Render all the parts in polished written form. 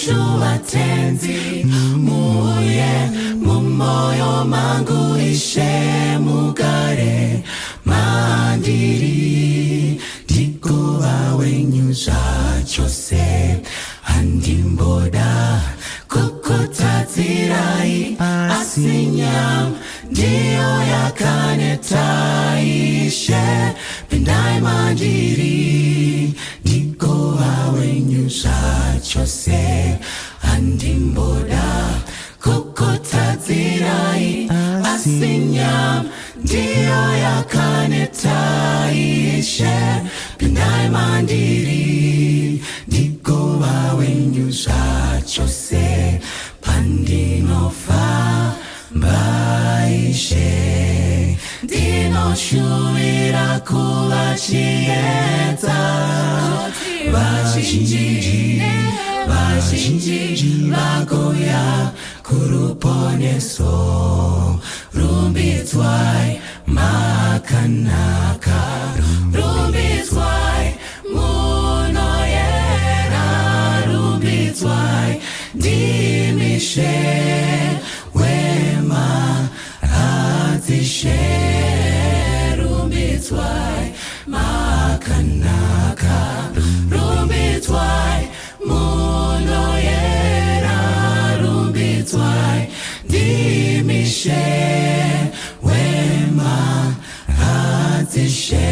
Noshua tenzi muye mumoyo mangu ishe mugare Mandiri Dikuwa wenyu chose Andimboda Kukutazirai Asinyam Dio yakaneta ishe Pindai Mandiri Dikuwa wenyu chose Andimboda Kukutazirai Asinyam Dio yakaneta ishe Pindai Mandiri Dikuwa wenyu chose Pandinofa Baishe Dino shuira kula chieta Vazhinji vagoya kuruponeso Rumbidzwai makanaka Rumbidzwai munoyera Rumbidzwai ndimishe wema adzishe Rumbidzwai makanaka Rumbidzwai munoyera Rumbidzwai ndimishe wema adzishe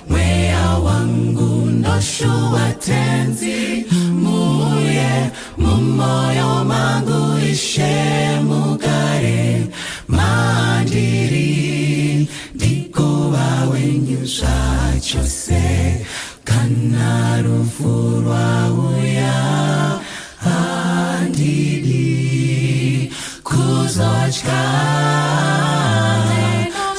Mweya wangu Noshua tenzi muye mumoyo mangu ishe mugare Mandiri Dikuwa wenyu chose Kana rufu rwauya handidi kuzotya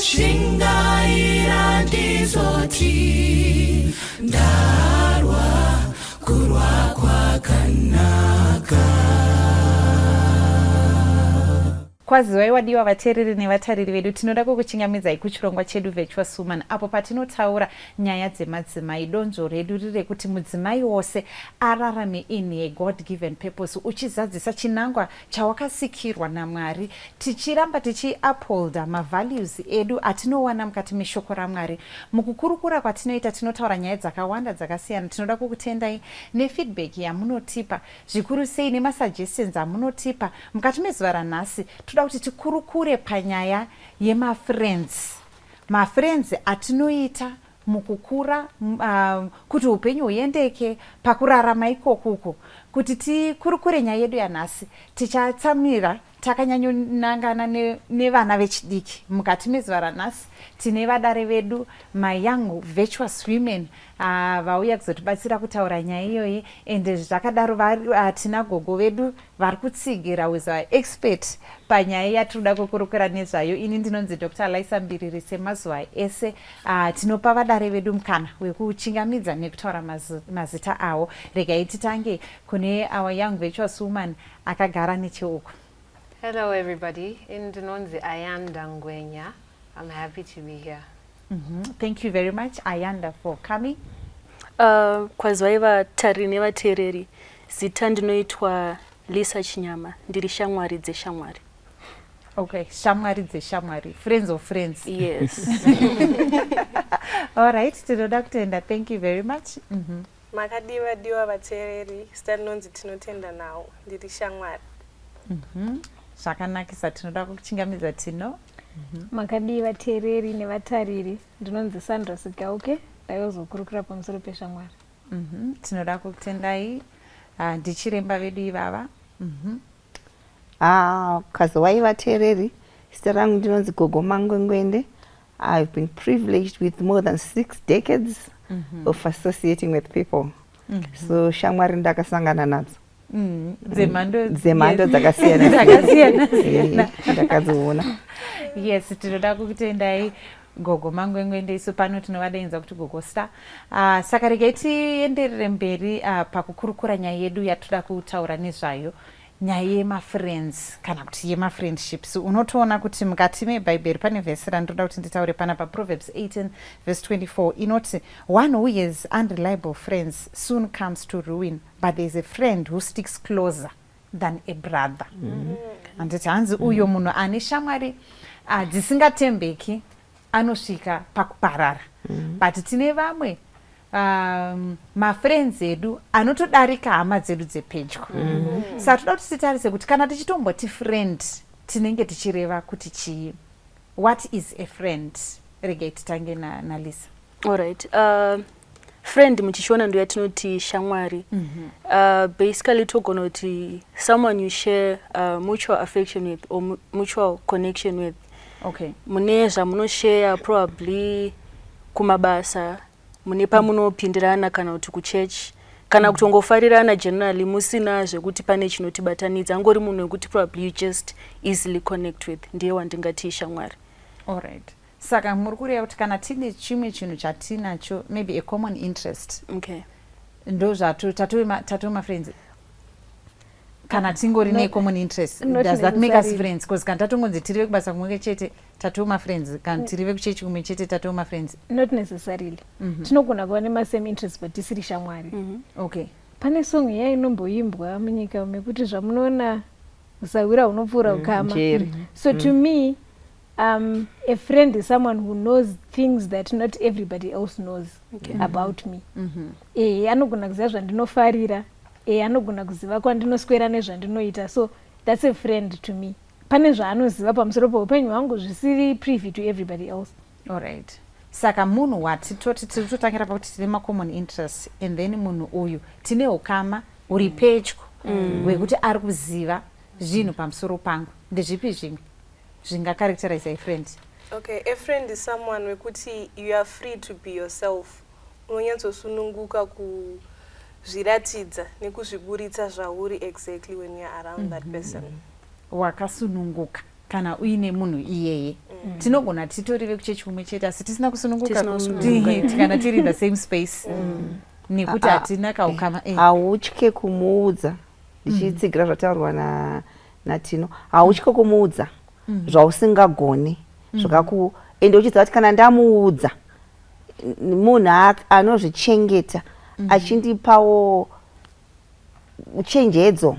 Shingaira ndizoti ndarwa kurwa kwakanaka Kwaziwai wadiwa vateereri nevatariri vedu tinoda kukuchingamidzai kuchirongwa chedu Virtuous Woman apo patinotaura nyaya dzemadzimai. Donzvo redu riri kuti mudzimai wose ararame in a God given purpose uchizadzisa chinangwa chawakasikirwa naMwari tichiramba tichi upholda mavalues edu atinowana mukati meshoko raMwari. Mukukurukura kwatinoita tinotaura nyaya dzakawanda dzakasiyana. Tinoda kukutendai nefeedback yamunotipa zvikuru sei nemasuggestions amunotipa mukati mezuva ranhasi. Kuti tikurukure panyaya yemafriends mafriends atinoita mukukura kuti upenyu huyendeke pakurarama ikokuko. Kuti tikurukure nyaya yedu yanhasi tichatsamira takanyanyonangana nevana vechidiki mukati mezuva ranhasi. Tine vadare vedu mayoung virtuous women vauya kuzotibatsira kutaura nyaya iyoyi ende zvakadaro tina gogo vedu vari kutsigira with our expert panyaya yatinoda kukurukura nezvayo. Ini ndinonzi Dr. Laisa Mbiriri. Semazuva ese tinopa vadare vedu mukana wekuchingamidza nekutaura mazita avo. Regai titange kune our young virtuous woman akagara necheuko. Hello everybody, Indinonzi Ayanda Ngwenya. I'm happy to be here. Thank you very much Ayanda for coming. Kwaziwai vatariri nevateereri, zita ndinoitwa Lisa Chinyama, ndiri shamwari dzeshamwari. Okay, shamwari dzeshamwari, friends of friends. Yes. All right, tinoda kutenda. Thank you very much. Makadiwa vateereri, zita ndinonzi tinotenda nawo, ndiri shamwari. Zvakanakisa, tinoda kuchingamidza Tino. Makadiwa vateereri nevatariri, ndinonzi Sandra Sigauke, ndaizokurukura pamusoro peshamwari. Tinoda kutendai ndichiremba vedu ivava. Kwaziwai vateereri, zita rangu ndinonzi Gogo Mangwengwende. I've been privileged with more than 6 decades of associating with people. So shamwari ndakasangana nadzo. Dzemhando dzakasiyana ndakadziona. Yes, tinoda kukutendai Gogo Mangwengwende. Isu pano tinovadainza kuti Gogo Star. Saka regai tienderere mberi pakukurukura nyaya yedu yatoda kutaura nezvayo nyaya yemafriends kana kuti yemafriendships unotoona kuti mukati mebhaibheri pane vhesi randoda kuti nditaure panapa, Proverbs 18 verse 24 inoti, one who has unreliable friends soon comes to ruin, but there is a friend who sticks closer than a brother. Handiti hanzi uyo munhu ane shamwari dzisingatembeki anosvika pakuparara. But tine vamwe mafriends edu anotodarika hama dzedu dzepedyo. Saka toda kuti titarise kuti kana tichitomboti friend tinenge tichireva kuti chii. What is a friend? Regai titange naLisa. Alright. Friend muchishona ndo yatinoti shamwari. Basically togona kuti someone you share mutual affection with or mutual connection with. Okay. Mune zvamunoshare probably kumabasa, mune pamunopindirana kana kuti kuchurch, kana kutongofarirana generally musina zvekuti pane chinotibatanidza, angori munhu wekuti probably you just easily connect with, ndiye wandingati shamwari. Alright. Saka muri kureva kuti kana tine chimwe chinhu chatinacho, maybe a common interest. Okay. Ndo tatove mafriends. Kana tingori ne common interest, does that make us friends? Because kana tatongonzi tirive kubasa kumwe chete tatove mafriends, kana tirive kuchechi kumwe chete tatove mafriends. Not necessarily. Tinogona kuva nemasame interest but tisiri shamwari. Okay. Pane song yainomboimbwa munyika mekuti zvamunoona usawira unopfuura ukama. So to me, a friend is someone who knows things that not everybody else knows about me. Anogona kuziva zvandinofarira, anogona kuziva kwandinoswera nezvandinoita. So that's a friend to me. Pane zvaanoziva pamusoro peupenyu hwangu zvisiri privy to everybody else. Alright. Saka munhu wati tiri totangira pakuti tine macommon interest, and then munhu uyu tine ukama uri pedyo wekuti ari kuziva zvinhu pamusoro pangu. Ndezvipi zvimwe zvingacharacterize a friend? Okay, a friend is someone wekuti you are free to be yourself. Unonyatsosununguka kuzviratidza nekuzviburitsa zvauri exactly when you are around that person. Wakasununguka kana uine munhu iyeye. Tinogona titorive kuchechi kumwe chete asi tisina kusununguka kana tiri in the same space. Nekuti hatina kaukama. Hautye kumuudza. Ndichitsigira zvataurwa naTino. Hautye kumuudza zvausingagoni. Ende uchiziva kuti kana ndamuudza munhu anozvichengeta achindipawo chenjedzo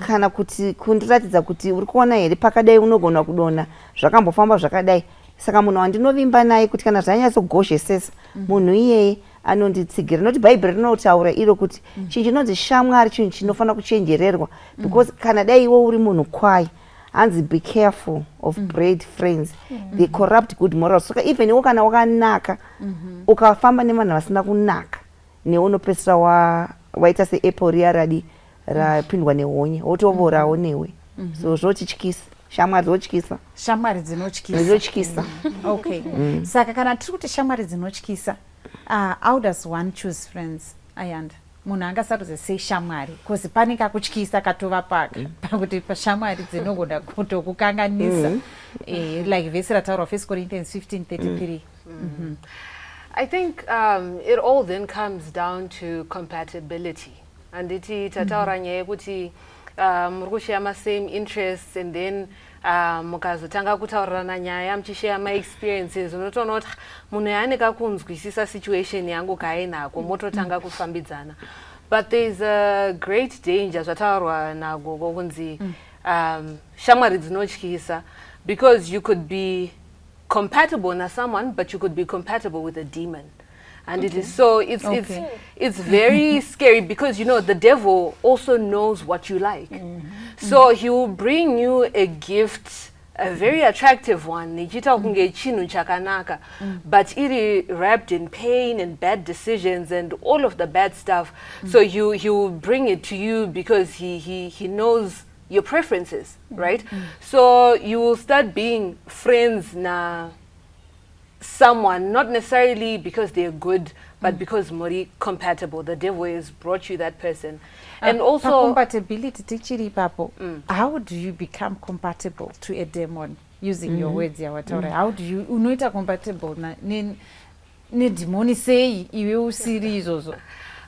kana kuti kundiratidza kuti uri kuona here pakadai unogona kudona zvakambofamba zvakadai. Saka munhu wandinovimba naye kuti kana zvanyatsogozhesesa munhu iyeye anonditsigira. Noti bhaibheri rinotaura iro kuti chinhu chinonzi shamwari chinhu chinofanira kuchenjererwa, because kana dai iwe uri munhu kwai hanzi be careful of bad friends, they corrupt good morals. Saka even iwe kana wakanaka ukafamba nevanhu vasina kunaka neunopedzisira waita seapple riya rapindwa nehonye wotovorawo newe. So zvotityisa. Shamwari dzotyisa. Shamwari dzinotyisa. Okay. Saka kana tiri kuti shamwari dzinotyisa, how does one choose friends? Ayanda. Munhu angasarudze sei shamwari? Because pane kakutyisa katova pakuti pashamwari dzinogona kutokukanganisa. Like vhesi rataurwa 1 Corinthians 15:33. I think it all then comes down to compatibility. Anditi tataura nyaya yekuti muri kushare masame interests, and then mukazotanga kutaurirana nyaya muchishare maexperiences, unotoona kuti munhu yaane kakunzwisisa situation yangu kainako mototanga kufambidzana. But there's a great danger zvataurwa nagogo kunzi shamwari dzinotyisa, because you could be compatible na someone but you could be compatible with a demon. And it is so it's very scary, because you know the devil also knows what you like. So he will bring you a gift, a very attractive one, but it is wrapped in pain and bad decisions and all of the bad stuff. So he will bring it to you because he knows your preferences, right? So you will start being friends na someone, not necessarily because they're good, but because mori compatible. The devil has brought you that person. And also compatibility tichiri papo. How do you become compatible to a demon? Using your words ya wataura. How do you unoita compatible na ne demoni sei iwe usiri izozo?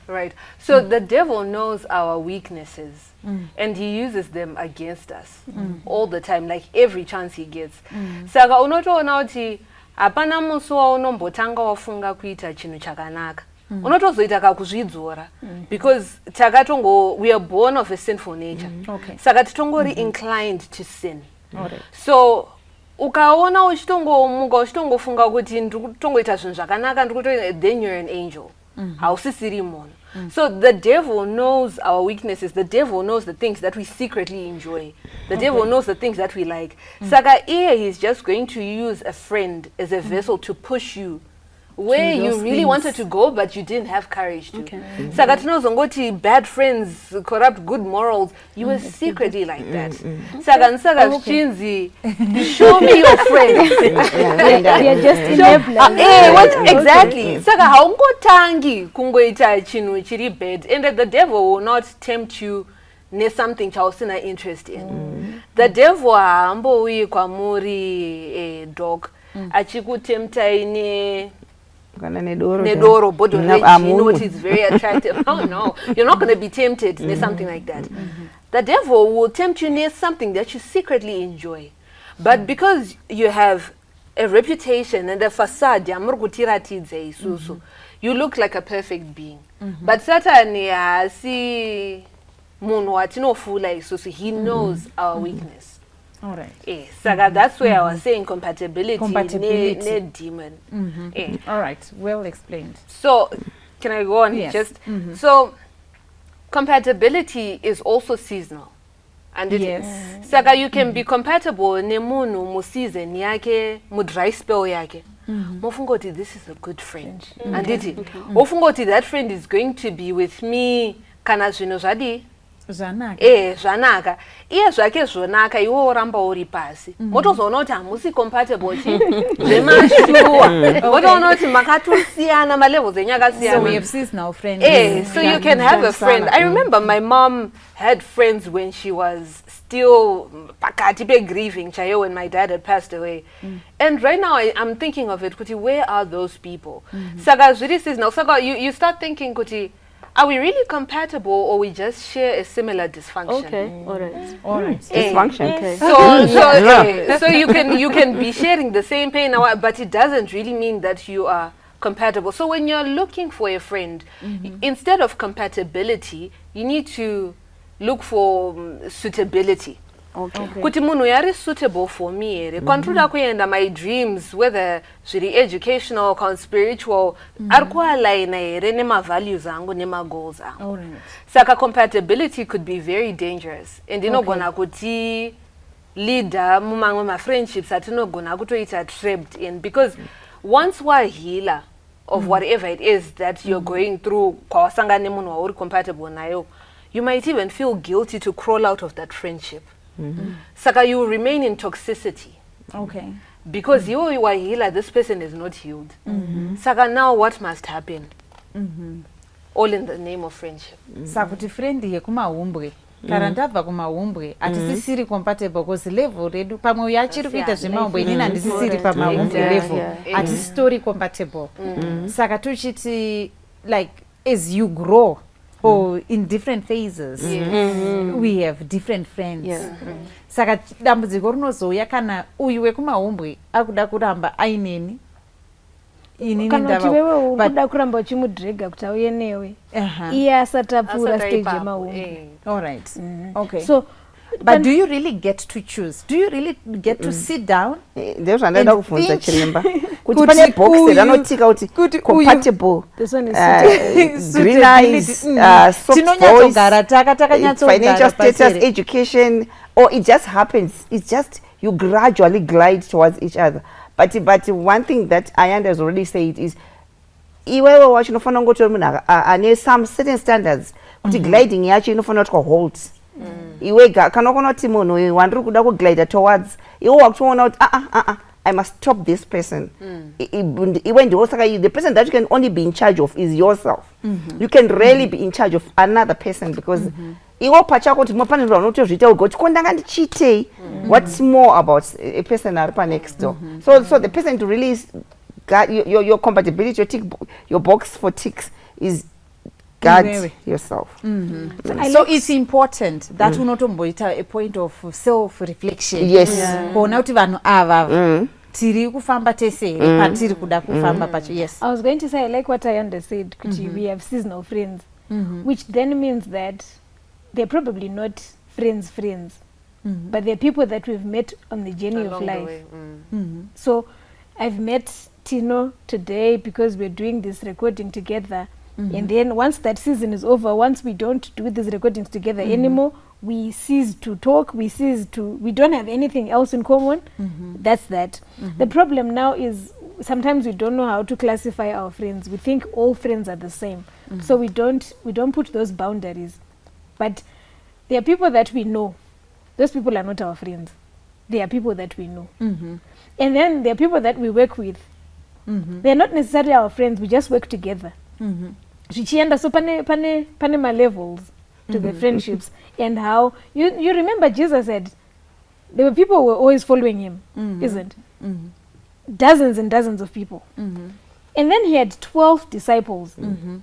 Right. So the devil knows our weaknesses and he uses them against us all the time, like every chance he gets. Saka unotoona kuti hapana musi waunombotanga wafunga kuita chinhu chakanaka. Unotozoita kakuzvidzora because we are born of a sinful nature. Saka titongori inclined to sin. So ukaona uchitongomuka uchitongofunga kuti ndikutongoita zvinhu zvakanaka then you're an angel. Hausisiri munhu. So the devil knows our weaknesses. The devil knows the things that we secretly enjoy. The devil knows the things that we like. Saka he's just going to use a friend as a vessel to push you where you really wanted to go, but you didn't have courage to. Saka tinozongoti bad friends corrupt good morals. You were secretly like that. Saka chinzi, show me your friends. You're just enabling. Exactly. Saka haungotangi kungoita chinhu chiri bad, and the devil will not tempt you ne something chausina interest in. The devil haambouyi kwamuri dog achikutemtai ne Nedoro, body you know what is very attractive. Oh no, you're not going to be tempted near something like that. The devil will tempt you near something that you secretly enjoy. But because you have a reputation and a facade, you look like a perfect being. But Satan, he knows our weakness. All right. Yes, that's where I was saying compatibility. Ne demon. All right, well explained. So, can I go on? Yes. So, compatibility is also seasonal, and it is. Saka you can be compatible ne munu mu season yake mu dry spell yake. Mofungoti, this is a good friend, and it. Mofungoti, that friend is going to be with me. Kana zvino zvadi. Zvanaka. Iye zvake zvonaka iwe oramba uri pasi. Motozoona kuti hamusi compatible zvemashuwa. Motoona kuti makatosiyana malevels enyakasiyana. So we have seasonal friends. So you can have a friend. I remember my mom had friends when she was still pakati pe grieving chayo when my dad had passed away. And right now I'm thinking of it, kuti where are those people? Saka zviri seasonal. Saka you start thinking kuti are we really compatible, or we just share a similar dysfunction? Okay, all right. Dysfunction. Okay. So you can be sharing the same pain, but it doesn't really mean that you are compatible. So when you're looking for a friend, instead of compatibility, you need to look for suitability. Kuti munhu yari suitable for me ere kwandinoda kuenda my dreams, whether zviri educational or spiritual, ari kualigna ere nema values angu nema goals angu. Saka compatibility could be very dangerous, and inogona kuti leader mumamwe ma friendships atinogona kutoita trapped in, because once wahila of whatever it is that you're going through kwawasangana nemunhu wauri compatible nayo, you might even feel guilty to crawl out of that friendship. Saka you remain in toxicity. Because you are healed, this person is not healed. Saka now what must happen? All in the name of friendship. Saka kuti friend yekumahumbwe kana ndabva kumahumbwe hatisisiri compatible because level redu pamwe uyo achiri kuita zvemahumbwe inini handisisiri pamahumbwe level hatistori compatible. Saka tuchiti like as you grow or in different phases, we have different friends. Saka dambudziko rinozouya kana uyu wekumahumbwe akuda kuramba aineni kana kuti wewe ukuda kuramba uchimudrega kuti auye newe iye asati apfuura stage yemahumbwe. All right. Okay. So but do you really get to choose? Do you really get to sit down? Ndezvandaida kubvunza chiremba kuti pane box ranotika kuti compatible, green eyes, soft voice, financial status, education, or it just happens. It's just you gradually glide towards each other. But one thing that Ayanda has already said is iwewe wacho unofana ngotori munhu ane some certain standards kuti gliding yacho inofana kuti hold. Iwe kana ukona kuti munhu wandiri kuda kuglide towards iwe wakutoona kuti I must stop this person. Iwe ndiwo saka the person that you can only be in charge of is yourself. You can rarely be in charge of another person because iwe pachako kuti mapanirwa unotozviita ugoti kondanga ndichiitei. What's more about a person aripa next door? So the person to really your compatibility, your box for ticks is guard Iwewe. yourself. So it's important that unotomboita a point of self reflection. Yes. Kuona kuti vanhu ava tiri kufamba tese here patiri kuda kufamba pacho. Yes. I was going to say, I like what Ayanda said, kuti we have seasonal friends, which then means that they're probably not friends, but they're people that we've met on the journey of Along the life. way. So I've met Tino today because we're doing this recording together. And then once that season is over, once we don't do these recordings together anymore, we cease to talk, we don't have anything else in common. That's that. The problem now is sometimes we don't know how to classify our friends. We think all friends are the same. So we don't put those boundaries. But there are people that we know. Those people are not our friends. They are people that we know. And then there are people that we work with. They're not necessarily our friends, we just work together. So pane ma levels to the friendships, and how you remember Jesus said there were people who were always following him, isn't? Dozens and dozens of people. And then he had 12 disciples. And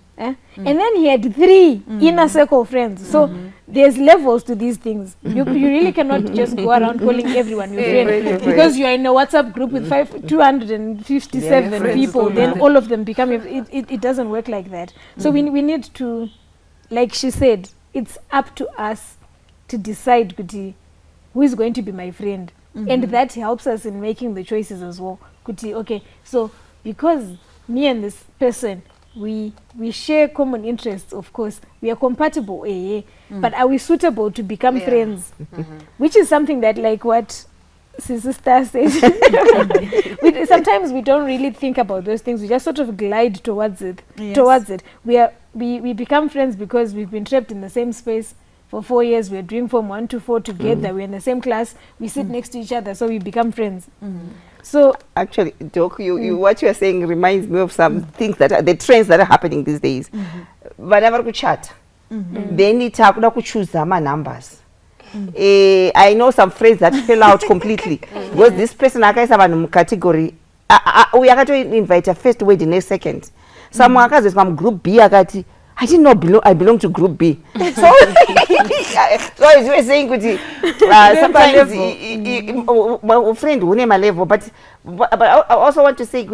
then he had 3 inner circle friends. So there's levels to these things. You really cannot just go around calling everyone your friend because you are in a WhatsApp group with 257 people. Then all of them become it doesn't work like that. So we need to, like she said, it's up to us to decide who is going to be my friend. And that helps us in making the choices as well. Okay, so because me and this person, we share common interests, of course. We are compatible, but are we suitable to become friends? Which is something that, like what Sister says, sometimes we don't really think about those things. We just sort of glide towards it. We become friends because we've been trapped in the same space for 4 years. We're doing from 1 to 4 together. We're in the same class. We sit next to each other, so we become friends. So actually, Doc, what you are saying reminds me of some things that are the trends that are happening these days. Vana vari kuchata, then takuda kuchoose ma numbers. I know some friends that fell out completely because this person akaisa vanhu mucategory uyu akatoinvita first wedding next second. Some akazoiswa mugroup B akati I didn't know I belong to group B. So as you were saying, sometimes my friend who name a level, but I also want to say,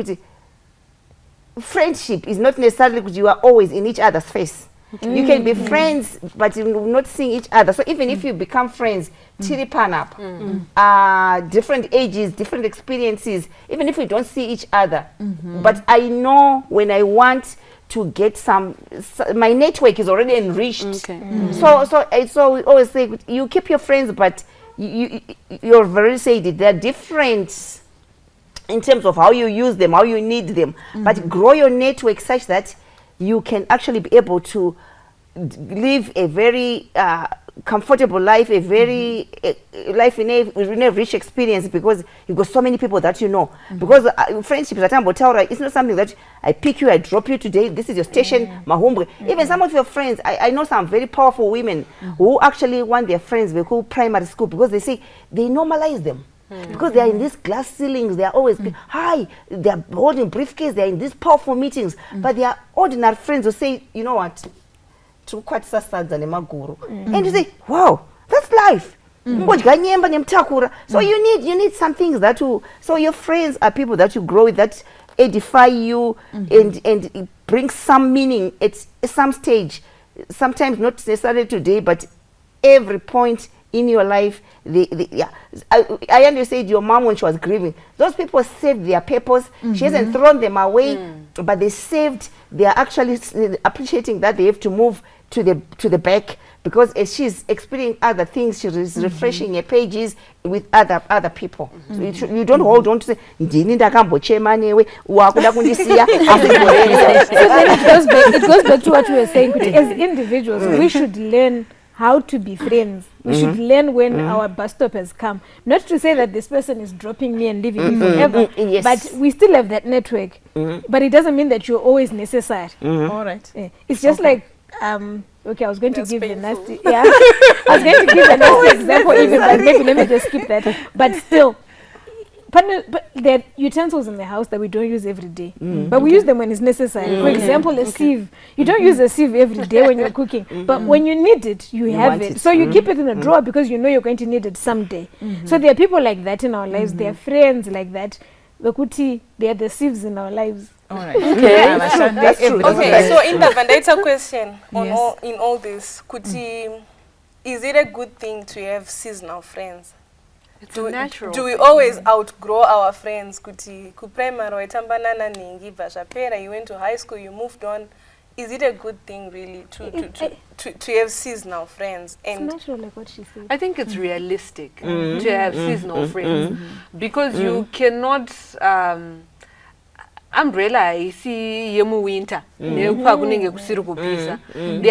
friendship is not necessarily because you are always in each other's face. You can be friends, but you're not seeing each other. So even if you become friends, tiripan up, different ages, different experiences, even if we don't see each other. But I know when I want to get my network is already enriched. So we always say you keep your friends, but you're very said it. They're different in terms of how you use them, how you need them, but grow your network such that you can actually be able to live a very comfortable life, a very life in a rich experience, because you've got so many people that you know. Because friendships at Ambotaura, it's not something that I pick you, I drop you today, this is your station, Mahumbre. Even some of your friends, I know some very powerful women who actually want their friends they call primary school, because they say they normalize them. Because they are in these glass ceilings, they are always hi, they are holding briefcase, they are in these powerful meetings, but they are ordinary friends who say, you know what, and you say, wow, that's life. So you need some things that will, so your friends are people that you grow with, that edify you and bring some meaning at some stage, sometimes not necessarily today, but every point in your life. I understand your mom when she was grieving, those people saved their papers. She hasn't thrown them away, but they saved. They are actually appreciating that they have to move to the back, because as she's experiencing other things, she is refreshing her pages with other people. So you don't hold on to say ndini ndakambochema newe wakuda kundisiya. So then it goes back to what we were saying. As individuals, we should learn how to be friends. We should learn when our bus stop has come. Not to say that this person is dropping me and leaving me forever, but we still have that network. But it doesn't mean that you're always necessary. All right. It's just like, okay, I was going to give a nasty, I was going to give a nasty example even, but maybe let me just skip that. But still, but there are utensils in the house that we don't use every day, but we use them when it's necessary. For example, a sieve. You don't use a sieve every day when you're cooking, but when you need it, you have it. So you keep it in a drawer because you know you're going to need it someday. So there are people like that in our lives. There are friends like that. They are the sieves in our lives. All right. Okay. That's true. Okay, so in the Vandaita question on Yes. in all this, is it a good thing to have seasonal friends? It's natural. Do we always outgrow our friends? Kuti ku primary waitamba nana ningi zvapera, you went to high school, you moved on. Is it a good thing really to have seasonal friends? It's And natural, like what she said. I think it's realistic to have seasonal friends because you cannot umbrella isi yemu winter. There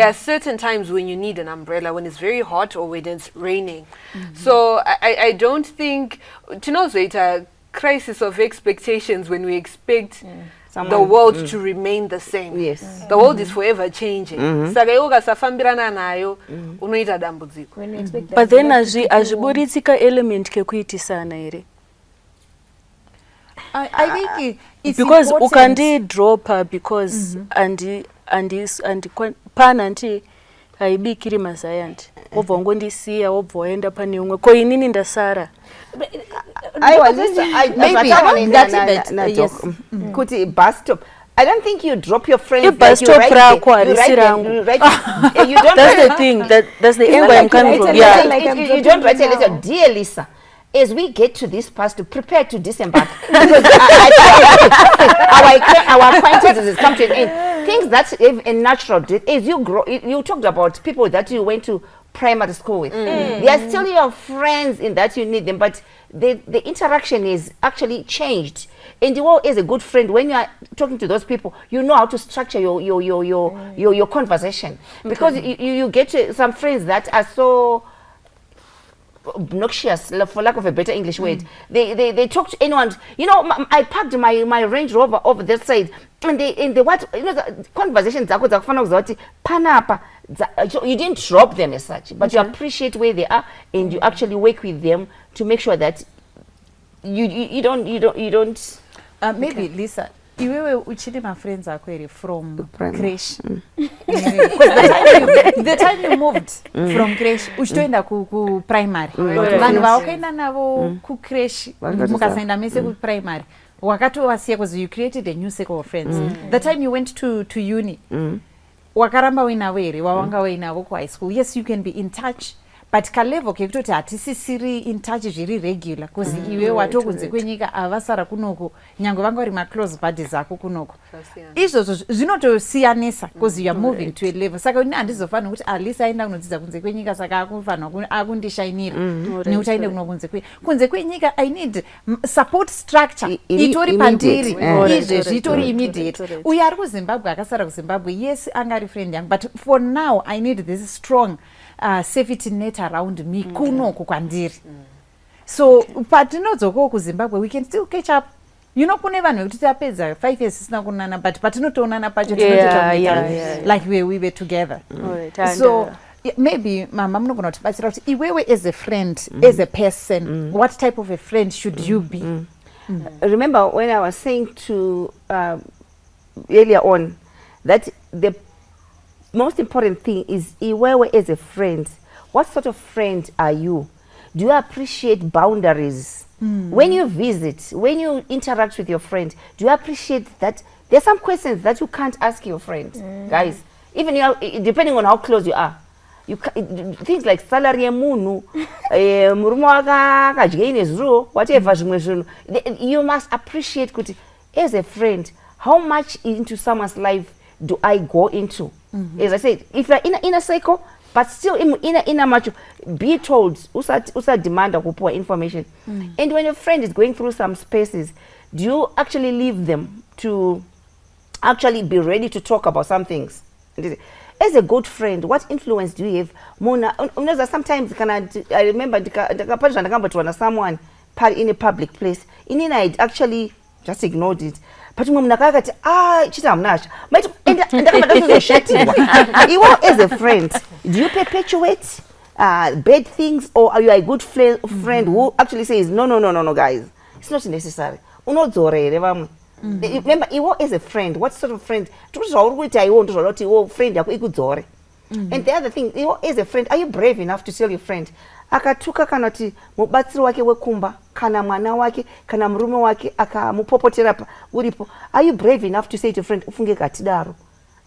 are certain times when you need an umbrella, when it's very hot or when it's raining. So I don't think it's a crisis of expectations when we expect the world to remain the same. Yes. The world is forever changing. Saka iwo kasafambirana nayo unoita dambudziko. When you expect that But then to keep you warm. azviburitsika element kekuitisana here. I think it's Because important. ukandidropa because pana nti haibikiri mazayandi wobva wangondisiya wobva waenda pane umwe ko inini ndasara. Kuti bus stop. I don't think you drop your friends. If bus stop rako harisi rangu. You don't. That's the thing. That's the angle I'm coming from. Yeah. You don't write a letter, dear Lisa. As we get to this past, to prepare to disembark, because our acquaintances come to an end. Things that's a natural. As you grow, you talked about people that you went to primary school with. They are still your friends in that you need them, but the interaction is actually changed. And you all, as a good friend, when you are talking to those people, you know how to structure your conversation, because you get to some friends that are so obnoxious, for lack of a better English word. They talk to anyone. I parked my Range Rover over that side, and they what the conversations panapa. You didn't drop them as such, but you appreciate where they are, and you actually work with them to make sure that you don't. Maybe Lisa, iwewe uchiri my friends are from creche. The time you moved from creche, uchitoenda ku primary. Vanhu vawakaenda navo ku creche, mukasaenda mese ku primary. Wakatowasiya because you created a new circle of friends. The time you went to uni, wakaramba uinavo here, wawanga uinavo ku high school. Yes, you can be in touch. But kalevo kekutoti hatisisiri in touch zviri regular because iwe watokunze kwenyika avasara kunoko nyange vanga vari maclose buddies ako kunoko izvozvo zvinotosiyanisa because you are moving to a level saka ini handizofanira kuti Lisa aenda kunodzidza kunze kwenyika saka akufanira akundishainira nekuti aende kuno kunze kwenyika. I need support structure itori pandiri izvezvi itori immediate. Uyo ari kuZimbabwe akasara kuZimbabwe, yes anga ari friend yangu, but for now I need this strong safety net around me kunoko kwandiri. So patinodzokawo kuZimbabwe we can still catch up. Kune vanhu vekuti tapedza 5 years sisina kunana, but patinotoonana pacho like we were together. So maybe mama munogona kutibatsira kuti iwewe as a friend, as a person, what type of a friend should you be? Remember when I was saying to earlier on that the most important thing is iwewe as a friend. What sort of friend are you? Do you appreciate boundaries? When you visit, when you interact with your friend, do you appreciate that there are some questions that you can't ask your friend? Guys, even depending on how close you are, things like salary munu, whatever, you must appreciate kuti as a friend, how much into someone's life do I go into? As I said, if you're in a cycle, but still in a much, be told, usa demand kupoa information. And when your friend is going through some spaces, do you actually leave them to actually be ready to talk about some things? As a good friend, what influence do you have? Mona, sometimes I remember someone in a public place. In I actually just ignored it. But as a friend, do you perpetuate bad things, or are you a good friend who actually says no guys, it's not necessary. Unodzora here vamwe. Remember, iwo as a friend, what sort of friend? Tuzvauri kuita iwo ndozvauri iwo friend yako ikudzore. And the other thing, iwo as a friend, are you brave enough to tell your friend? Akatuka kana kuti mubatsiri wake wekumba kana mwana wake kana murume wake akamupopotera uripo, are you brave enough to say to your friend ufunge katidaro?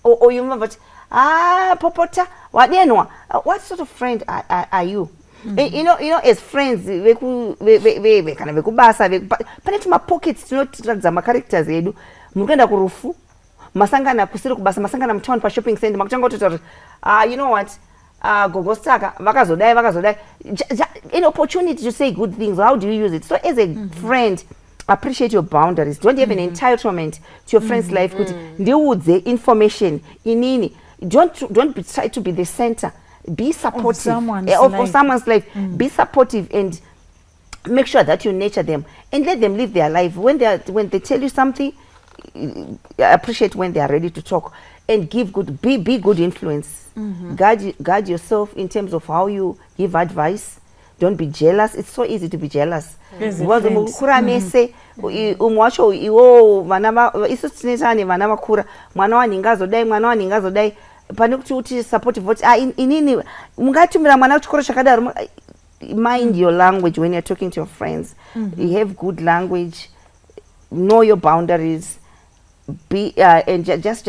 Or you remember popota wadenwa? What sort of friend are you? You know as friends kana vekubasa pane tuma pockets tinotiradza ma characters edu. Mukuenda kurufu masangana kusiri kubasa masangana mtown pa shopping center makutanga kuti you know what, gogostaka vakazodai an opportunity to say good things. How do you use it? So as a friend, appreciate your boundaries. Don't have an entitlement to your friend's life. Ndiudze information inini. Don't try to be the center. Be supportive of someone's life. Be supportive and make sure that you nurture them and let them live their life. When they tell you something, appreciate when they are ready to talk and be good influence. Guard yourself in terms of how you give advice. Don't be jealous. It's so easy to be jealous. Mukura mese umwacho iwo vana isu tinetane vana vakura mwana waningazodai pane kuti supportive vote inini mungatumira mwana kuchikoro chakadaro. Mind your language when you're talking to your friends. You have good language. Know your boundaries. Be and just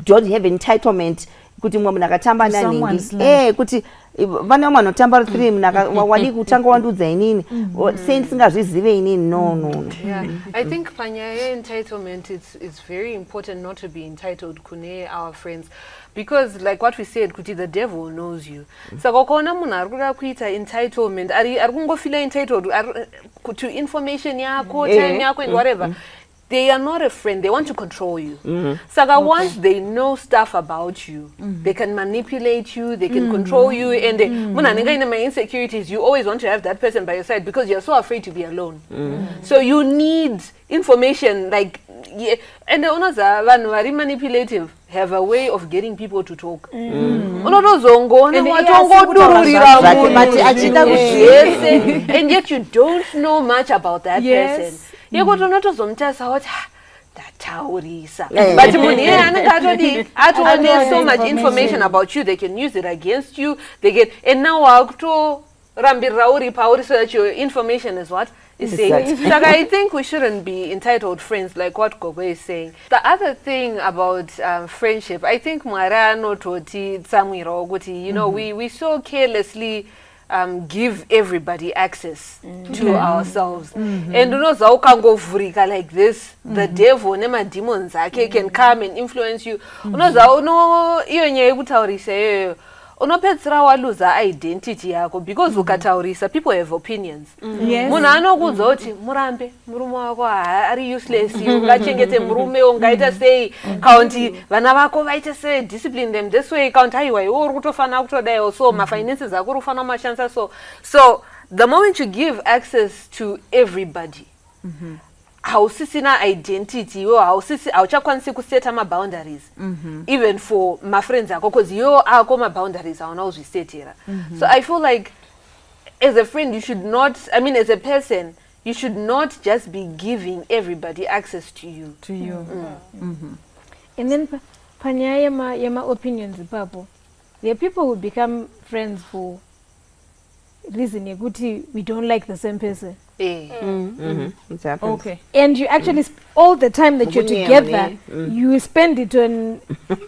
don't have entitlement kuti mwe munakatamba naningi kuti vana vanotamba 3 munawadi kutanga wandudza inini sense ngazvizive inini. No. Yeah, I think panyaya entitlement, it's very important not to be entitled kune our friends, because like what we said, kuti the devil knows you. Saka ukaona munhu ari kuda kuita entitlement, ari kungofila entitled to information yako, time yako and whatever. They are not a friend. They want to control you. Saka once they know stuff about you, they can manipulate you, they can control you, and in my insecurities, you always want to have that person by your side because you're so afraid to be alone. So you need information, like, yeah. And the owners are very manipulative, have a way of getting people to talk. And yet you don't know much about that person. You go to notice sometimes but there's so much information about you, they can use it against you. And now so that your information is what? Is safe. So I think we shouldn't be entitled friends, like what Gogo is saying. The other thing about friendship, I think we so carelessly give everybody access to ourselves. And like this, the devil, nema demons can come and influence you. Unopedzera waluza identity yako because ukataurisa, people have opinions. Munhu anokudza kuti murambe murume wako ari useless, ungachengete murume ungaita sei, kaunti vana vako vaite sei, discipline them this way, kaunti aiwa iwe uri kutofana kutodai, so mafinances ako uri kufana mashansa. So the moment you give access to everybody, hausisina identity, hauchakwanisi kuseta ma boundaries, even for my friends ako, because ako ma boundaries haunazvisetera. So I feel like as a friend you should not, as a person you should not just be giving everybody access to you. And then panyaya yama opinions papo, there are people who become friends for reason yekuti we don't like the same person. It happens. Okay. And you actually all the time that you're together, you spend it on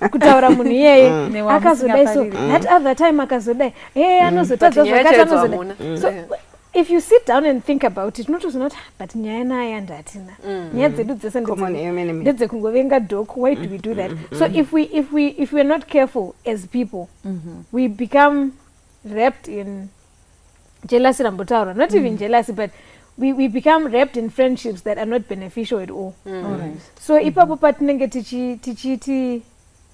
kutaura munhu yeye akazodai, so that other time akazodai anozotadza zvakati anozodai. So if you sit down and think about it, not but nyaya naye andatina nyaya dzedu dzese ndedze kungovenga dog. Why do we do that? So if we're not careful as people, we become wrapped in jealousy rambotaura, not even jealousy, but we become wrapped in friendships that are not beneficial at all. So ipapo patinenge tichiti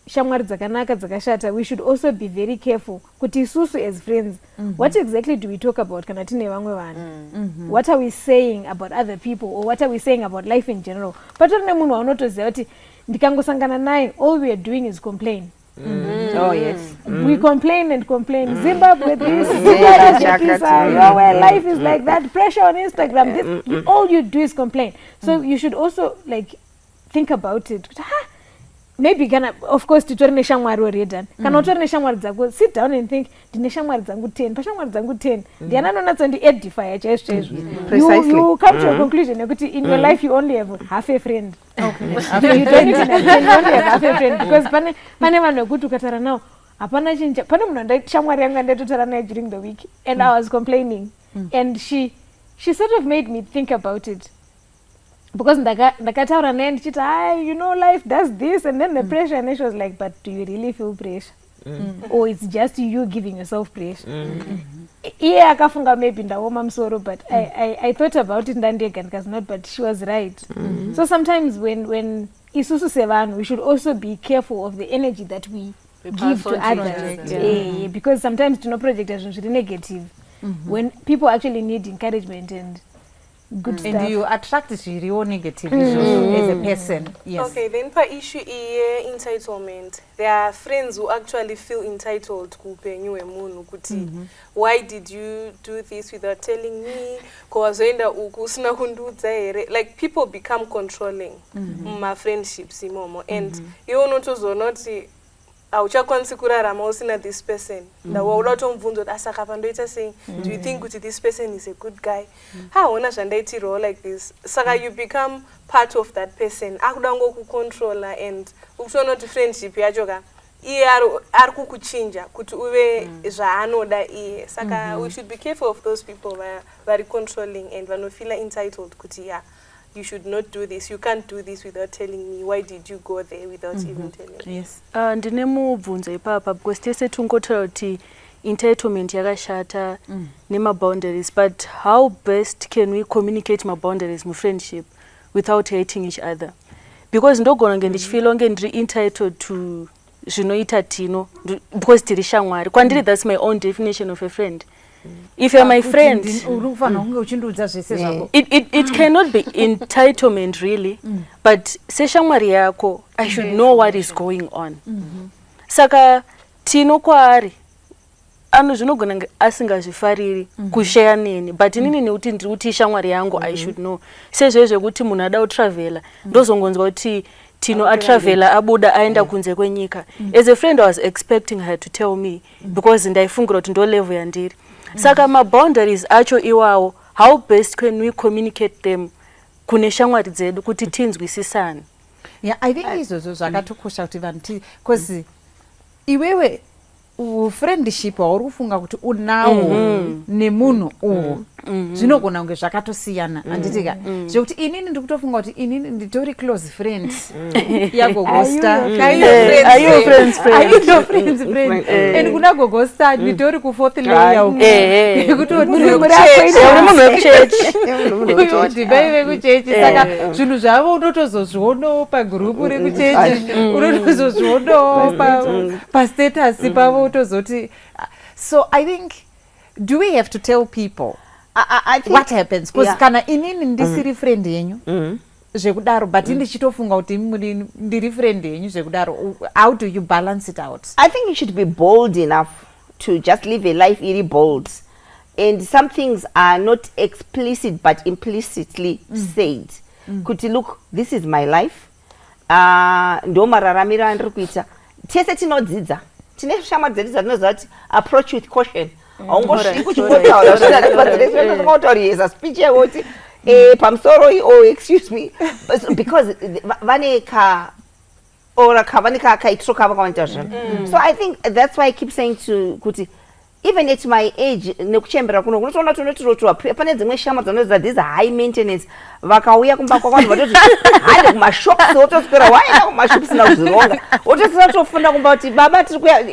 shamwari dzakanaka dzakashata, we should also be very careful kuti isusu as friends, what exactly do we talk about kana tine vamwe vanhu? What are we saying about other people, or what are we saying about life in general? Patori nemunhu waunotoziva kuti ndikangosangana naye all we are doing is complain. Oh yes. We complain and complain. Zimbabwe this, Zimbabwe this, where life is like that. Pressure on Instagram. This, all you do is complain. So you should also like think about it. Maybe of course titori neshamwari already. Kana utori neshamwari dzako, sit down and think, ndine shamwari dzangu 10, pashamwari dzangu 10. Ndiana anonatsa ndi edify chaizvo. You come to a conclusion that in your life you only have half a friend. Okay. You don't even have 10, you only have half a friend because pane vanhu vekuti ukatara nawo hapana chinja. Pane munhu shamwari yangu andatotara naye during the week and I was complaining and she sort of made me think about it. Because ndakataura naye ndichiti you know life does this and then the pressure and she was like, but do you really feel pressure? Or it's just you giving yourself pressure? Iye akafunga maybe ndaoma musoro, but I thought about it ndandega ndikazonoti, but she was right. So sometimes when isusu sevanhu, we should also be careful of the energy that we give to others. Because sometimes tinoprojecta zvinhu zviri negative when people actually need encouragement and good stuff. And you attract zviriwo negative as a person. Yes. Okay, then for issue entitlement, there are friends who actually feel entitled kuupenyu hwemunhu kuti why did you do this without telling me? Kwazoenda uku usina kundiudza here. Like people become controlling muma friendships imomo and iwe unotozoona kuti auchakwanisi kurarama usina this person. Ndawauda kutomubvunza kuti asaka pandoita sei? Do you think kuti this person is a good guy? Haona zvandaitirawo like this. Saka you become part of that person. Akuda ngokucontrola and ukutoona kuti friendship yacho ka iye ari kukuchinja kuti uve zvaanoda iye. Saka we should be careful of those people vari controlling and vanofeel entitled kuti you should not do this, you can't do this without telling me, why did you go there without even telling me? Yes. Ndine mubvunzo ipapa because tese tungotaura kuti entitlement yakashata nema-boundaries, but how best can we communicate ma-boundaries mu-friendship without hating each other? Because ndogona nge ndichifila nge ndiri entitled to zvinoita tino because tiri shamwari. Kwandiri that's my own definition of a friend. If you're my friend, it cannot be entitlement really, but seshamwari yako, I should know what is going on. Saka tino kwaari zvinogona asingazvifariri kushare neni, but inini nekuti ndiri kuti shamwari yangu I should know. Sezvezvo kuti munhu ada kutravela ndozongonzwa kuti tino atravela abuda aenda kunze kwenyika. As a friend I was expecting her to tell me because ndaifungira kuti ndo level yandiri. Saka ma-boundaries acho iwawo, how best can we communicate them kune shamwari dzedu kuti tinzwisisane? Yeah, I think izvozvo zvakatokosha kuti vanhu because iwewe friendship wauri kufunga kuti unawo nemunhu uwo zvinogona kunge zvakatosiyana handitika zvekuti inini ndiri kutofunga kuti inini nditori close friend yagogosta and kuna gogosta nditori ku4th layer kutodivai vekuchechi saka zvinhu zvavo unotozozvionawo pagrupu rekuchechi unotozozvionawo pastatus pavo utozoti. So I think, do we have to tell people I think what happens? Because kana inini ndisiri friend yenyu zvekudaro but ndichitofunga kuti ndiri friend yenyu zvekudaro, how do you balance it out? I think you should be bold enough to just live a life really bold, and some things are not explicit but implicitly said. Kuti look, this is my life, ndo mararamiro andiri kuita. Tese tinodzidza, tine shamwari dzedu dzatinoziva kuti approach with caution. Haungosviki kuchingotaurireza speech yako kuti pamusoro oh excuse me, because vane kaitiro kava kavanoita zvinhu. So I think that's why I keep saying to kuti even at my age nekuchembera kuno unotoona tonotirotiwa pane dzimwe shama dzanoziva these high maintenance vakauya kumba kwavanhu vatoti hande kumashops wotoswera waenda kumashops na kuzironga wotosina tofunda kumba kuti baba tiri kuya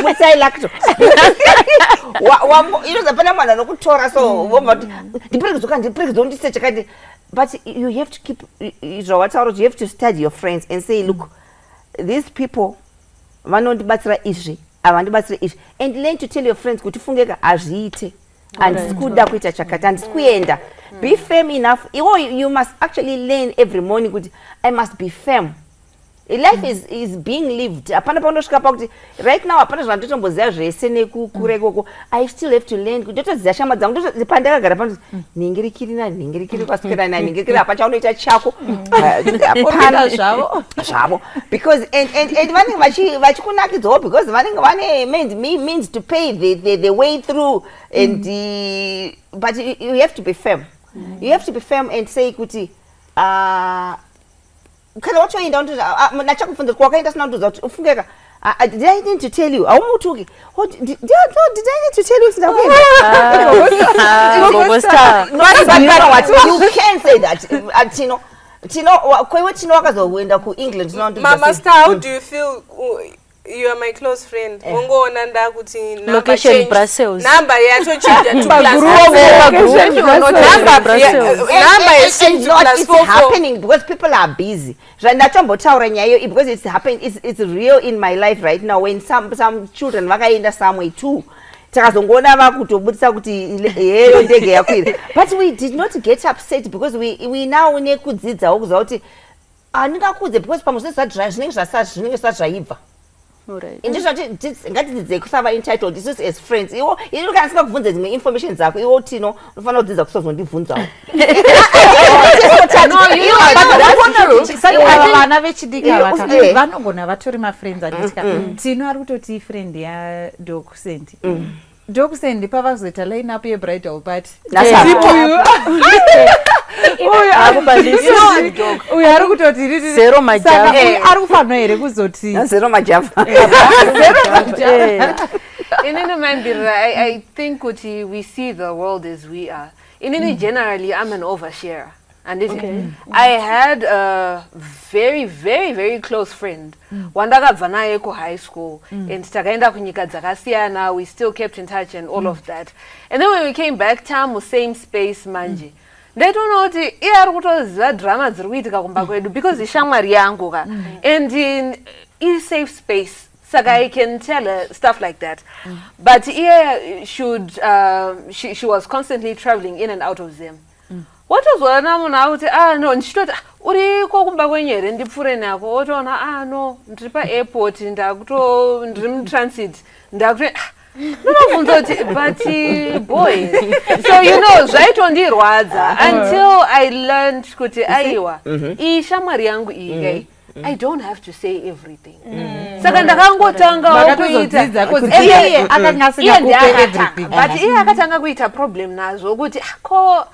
mutsai lacto inoza pane mwana nokutora so vomba kuti ndipirikidzoka ndise chakati. But you have to keep zvawataura, you have to study your friends and say look, these people vanondibatsira izvi avandibatsire izvi, and learn to tell your friends kuti fungeka hazviite handisi kuda kuita chakati handisi kuenda. Be firm enough. You must actually learn every morning kuti I must be firm life is being lived. Apana panosvika pakuti right now apana zvandotomboziva zvese nekukura ikoko. I still have to learn. Ndotoziva shama dzangu pandakagara pano ningirikiri kwaswera ningirikiri apa chaunoita chako. Apana zvavo. Because and vanenge vachikunakidzawo because vanenge vane means to pay the way through and but you have to be firm. You have to be firm and say kuti kana wachoenda nachakubvunza kwakaenda sina kutoza kuti ufungeka did I need to tell you aumutuki did I need to tell you sindakuenda you can say that tino kwewe tino wakazoenda ku England Mama Star, how do you feel you are my close friend ungoona ndakuti location Brussels number yacho change to it's happening because people are busy. Ndatombotaura nyaya iyo because it's happening, it's real in my life right now when some children vakaenda somewhere too. Takazongona vakutobudisa kuti heyo ndege yakwira. But we did not get upset because we now nekudzidzawo kuziva kuti andingakudze because pamusesa zvinenge zvaibva. Ngatidzidzei kusava entitled isusu as friends. Iwo kana singakubvunze dzimwe information dzako iwo tino unofanira kudzidza kusazondibvunzawo. Vana vechidiki vanogona vatori mafriends andisika tino ari kutoti friend yaDokusendi. Dokusendi pavazoita line up yebridal party uyu ari kutoti zero majava ari kufanwa here kuzoti zero majava. Inini Mandara, I think kuti we see the world as we are. Inini generally I'm an oversharer. And I had a very, very, very close friend. Wandakabva naye ku high school and takaenda kunyika dzakasiyana. We still kept in touch and all of that. And then when we came back, tamu same space manje. Ndaitoona kuti iye ari kutoziva drama dziri kuitika kumba kwedu because ishamwari yangu ka. And in safe space. Saka I can tell her stuff like that. But here she was constantly traveling in and out of them. What was one no nditoti uri kokumba kwenyere ndipfure nako wotoona no ndiri paAirport ndiri mutransit ndakute ndinobvunza kuti but boy so you know zvaitondirwadza until I learned kuti aiwa iyi shamwari yangu iyi I don't have to say everything. Saka ndakangotanga kuita iye akatanga kuita problem nazo kuti ko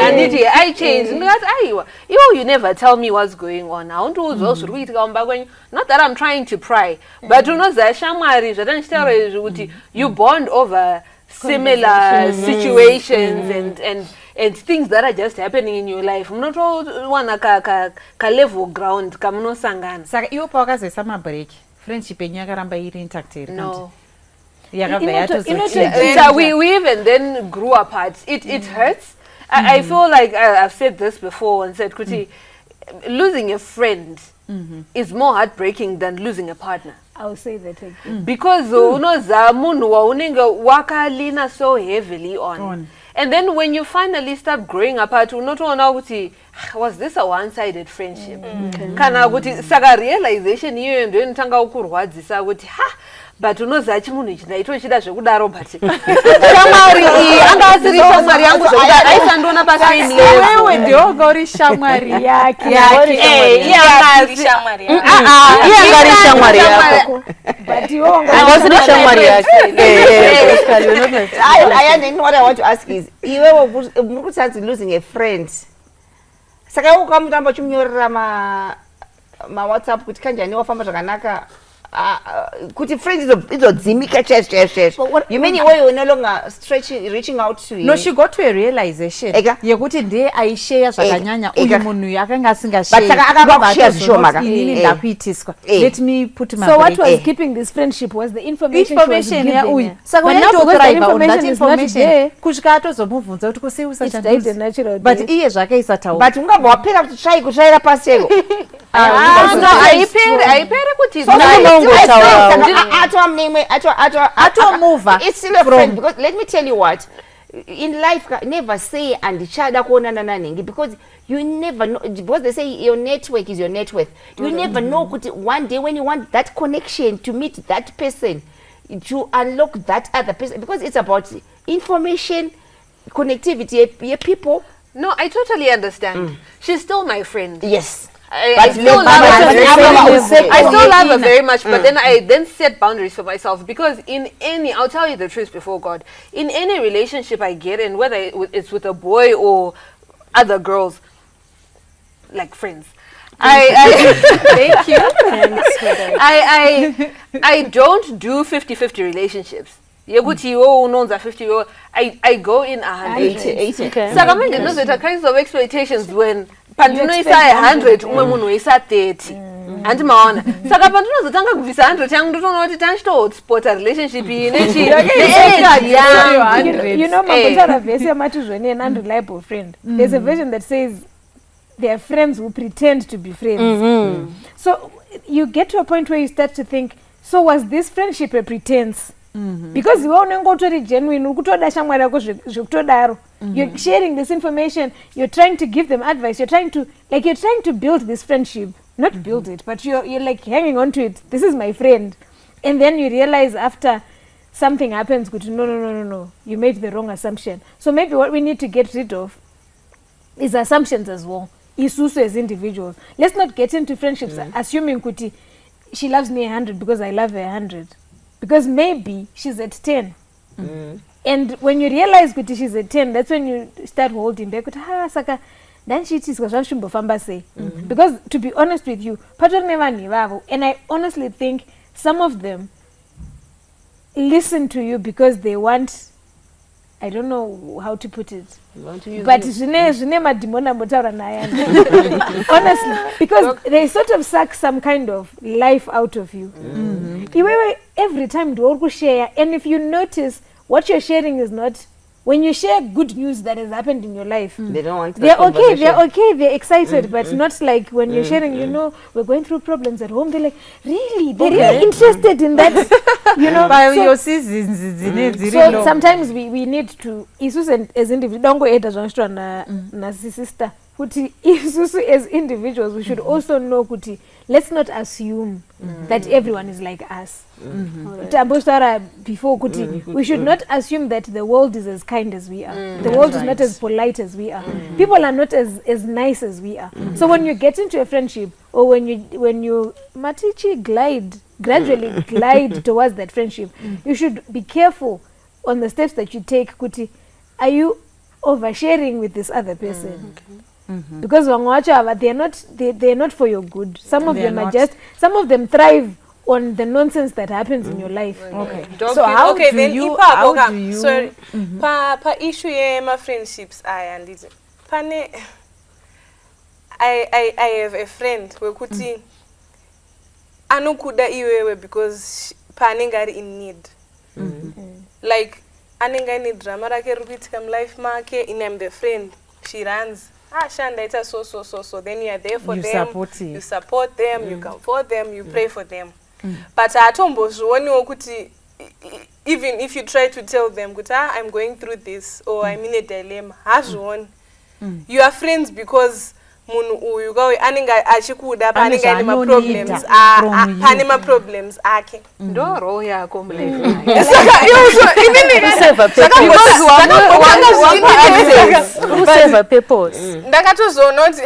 anditi I change ndikati aiwa you never tell me what's going on. Haundiudzwa zviri kuitika kumba kwenyu. Not that I'm trying to pry but unoziva shamwari zvatandichitaura izvi kuti you bond over similar situations and things that are just happening in your life. Munotowana ka level ground kamunosangana. Saka iwo pawakazoisa mabreak friendship yenyu yakaramba iri intact here. No. We even then grew apart. It hurts. I feel like I've said this before and said kuti losing a friend is more heartbreaking than losing a partner. I'll say that again. Because unoza munhu waunenge wakalina so heavily on. And then when you finally start growing apart, unotoona kuti was this a one-sided friendship? Kana kuti saka realization iyoyo ndio inotanga kurwadzisa kuti but unoziva chimunhu ichi ndaitochida zvekudaro but shamwari iyi anga asiri shamwari yangu zvekudaro aisandiona pasame level. Wewe ndio ungori shamwari yake iye angari shamwari yako but you angosiri shamwari yake. I what I want to ask is iwewe muri kutadzi losing a friend saka ukamutamba chimnyorera ma WhatsApp kuti kanjani wafamba zvakanaka kuti friends izodzimika chese. You mean you no longer reaching out to him? No, she got to a realization yekuti ndiye aishare zvakanyanya uyu munhu yakanga asingashare. But saka akakushare zvishoma inini ndakuitiswa. Let me put my so what was keeping this friendship was the information she was given. Uyu saka when you drive on that information kusvika atozomubvunza kuti kusei usachandusa but iye zvakaisa taura. But ungabva wapera kuti try kutsvaira pasi cheko. Aipere kuti atomuva. It's still a friend because let me tell you what in life never say andichada kuonana nanenge because You never know, because they say your network is your net worth. You never know, one day when you want that connection to meet that person, to unlock that other person, because it's about information, connectivity, people. No, I totally understand. She's still my friend. Yes. I still love her very much, but then I then set boundaries for myself, because I'll tell you the truth before God, in any relationship I get in, whether it's with a boy or other girls, like friends, Thank you. Thanks for that. I don't do 50-50 relationships. Yekuthi unonza 50, I go in 100. 80. Okay. Saka manje knows that kinds of expectations when pandinoisa 100 umwe munhu isa 30. Anti maona. Saka pandinozotanga kubvisa 100 yangu ndotoona kuti tanchito hotspot relationship inechi. You know, Mandara vese amati zvene an unreliable friend. There's a version that says they are friends who pretend to be friends. So you get to a point where you start to think, so was this friendship a pretense? Because you are genuine, you're sharing this information, you're trying to give them advice, you're trying to build this friendship, not build it, but you're like hanging on to it. This is my friend. And then you realize after something happens, no, you made the wrong assumption. So maybe what we need to get rid of is assumptions as well. Isusu as individuals. Let's not get into friendships assuming kuti she loves me 100 because I love her 100. Because maybe she's at 10. And when you realize kuti she's at 10, that's when you start holding back. Saka, then she is because to be honest with you, and I honestly think some of them listen to you because they want, I don't know how to put it, but honestly, because they sort of suck some kind of life out of you. Every time you share, and if you notice what you're sharing is not, when you share good news that has happened in your life, They don't want they're okay, they're excited, but not like when you're sharing, you know, we're going through problems at home, they're like, really? They're really interested in that, you know. Your seasons, so sometimes we need to, Isusu as individuals, don't go ahead as na sister. Kuti Isusu as individuals, we should also know kuti, let's not assume that everyone is like us. Before kuti, we should not assume that the world is as kind as we are. The world is not as polite as we are. People are not as nice as we are. So when you get into a friendship, or when you gradually glide towards that friendship, you should be careful on the steps that you take. Kuti, are you oversharing with this other person? Because they're not for your good. Some of them are just, some of them thrive on the nonsense that happens in your life. Okay. So how do you sorry, pa issue my friendships and pane I have a friend wekuti anokuda iwewe because panenge ari in need. Like anenge ane drama rake rikuitika life make, and I'm the friend, she runs, Shanda, it's so then you are there for them, you support them, you comfort them, you pray for them. But even if you try to tell them, I'm going through this, or I'm in a dilemma, you are friends because you go aninga achikuda paninga ni ma problems ake ndoro yako mlife saka serve purpose ndakatozonoti,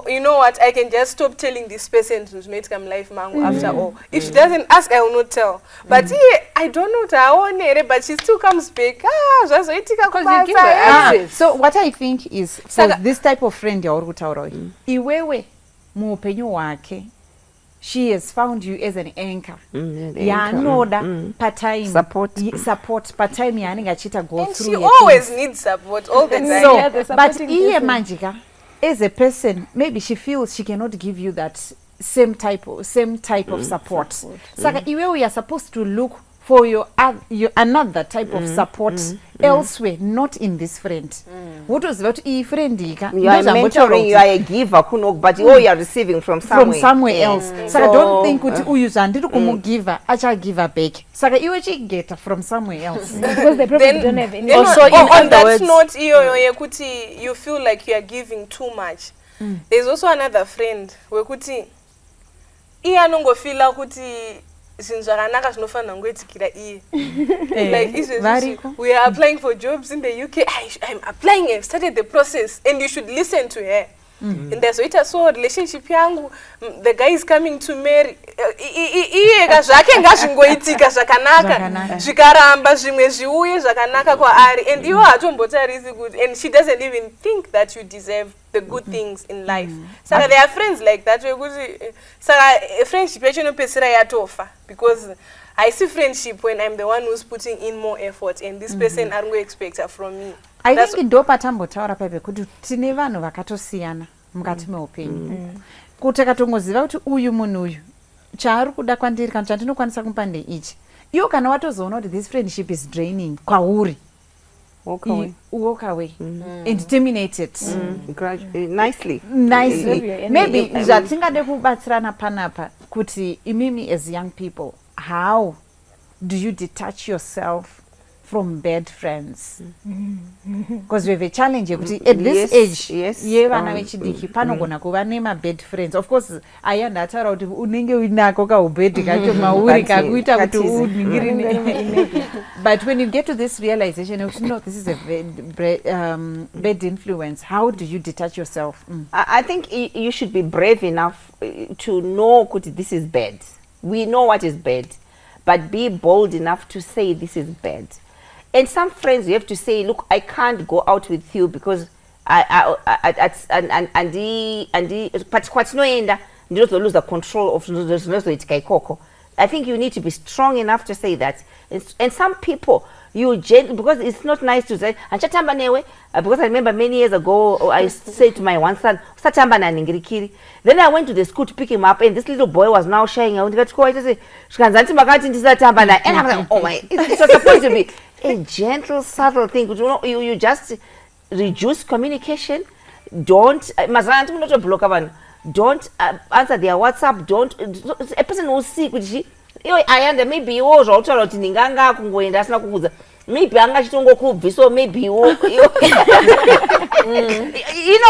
you know what, I can just stop telling this person who's made come life mangu after all. If she doesn't ask, I will not tell. But I don't know how, but she still comes back. Because you give her access. So what I think is, for this type of friend, iwewe muupenyu wake, she has found you as an anchor. Part-time support part-time chita go and through. She always needs support all the time. So, but manjika, as a person, maybe she feels she cannot give you that same type of support. So we are supposed to look for your another type of support elsewhere, not in this friend. What was about e friend ika? You are mentoring, you are a giver, but you are receiving from somewhere else. So I don't think kuti uyu zvandiri kumugiva achagiva back. Saka iwe chigeta from somewhere else. Because they probably don't have any. Also, on that note, you feel like you are giving too much. There's also another friend wekuti anongofila kuti zvinhu zvakanaka zvinofana ngoitikira iye. Like we are applying for jobs in the UK. I'm applying, I've started the process, and you should listen to her. And there's so relationship yangu, the guy is coming to marry. Iye zvake ngazvingoitika zvakanaka. Zvikaramba zvimwe zviuye zvakanaka kwaari, and iwe hatombotarisi good, and she doesn't even think that you deserve the good things in life. Saka there are friends like that wekuti saka friendship yacho inopedzisira yatofa, because I see friendship when I'm the one who's putting in more effort, and this person are going to expect her from me. I think ndo patambotaura pepe kuti tine vanhu vakatosiyana mukati meupenyu. Kuti akatongoziva kuti uyu munhu uyu chaari kuda kwandiri kana chandinokwanisa kumupa ndeichi, iwo kana watozoona kuti this friendship is draining kwauri, walk away and terminate it nicely. Maybe zvatingade kubatsirana panapa kuti imimi as young people, how do you detach yourself from bad friends? Because we have a challenge kuti at this age yevana vechidiki panogona kuva nema-bad friends. Of course aya ndataura kuti unenge uinako kaubhedhi kacho mauri kakuita kuti uningirine. But when you get to this realization, you know this is a bad influence, how do you detach yourself? I think you should be brave enough to know that this is bad. We know what is bad, but be bold enough to say this is bad. And some friends, you have to say, look, I can't go out with you because but lose the control of. I think you need to be strong enough to say that. And some people, because it's not nice to say, because I remember many years ago, I said to my one son, then I went to the school to pick him up, and this little boy was now sharing. And I was like, oh my, it was supposed to be a gentle, subtle thing. You just reduce communication. Don't answer their WhatsApp. Don't a person will see I under maybe you was also ninganga kungoenda asina kukuza maybe anga chitongo so maybe you know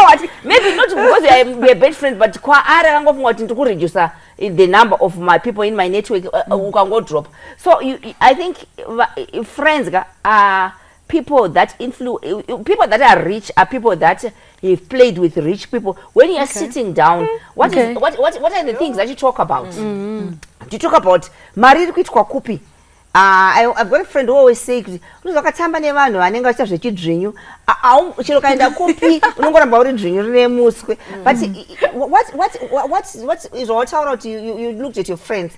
what, maybe not because we are best friends, but kwa ara kangofunga kuti ndikureduce the number of my people in my network ukango drop. So I think friends are people that people that are rich are people that have played with rich people. When you are sitting down, what are the things that you talk about? You talk about mariri kuitwa kupi. I've got a friend who always say unozakatamba nevanhu vanenge vachiita zvechidrinyu chero kaenda kupi unongoramba uri drinyu rine muswe. But what is wataura kuti you looked at your friends,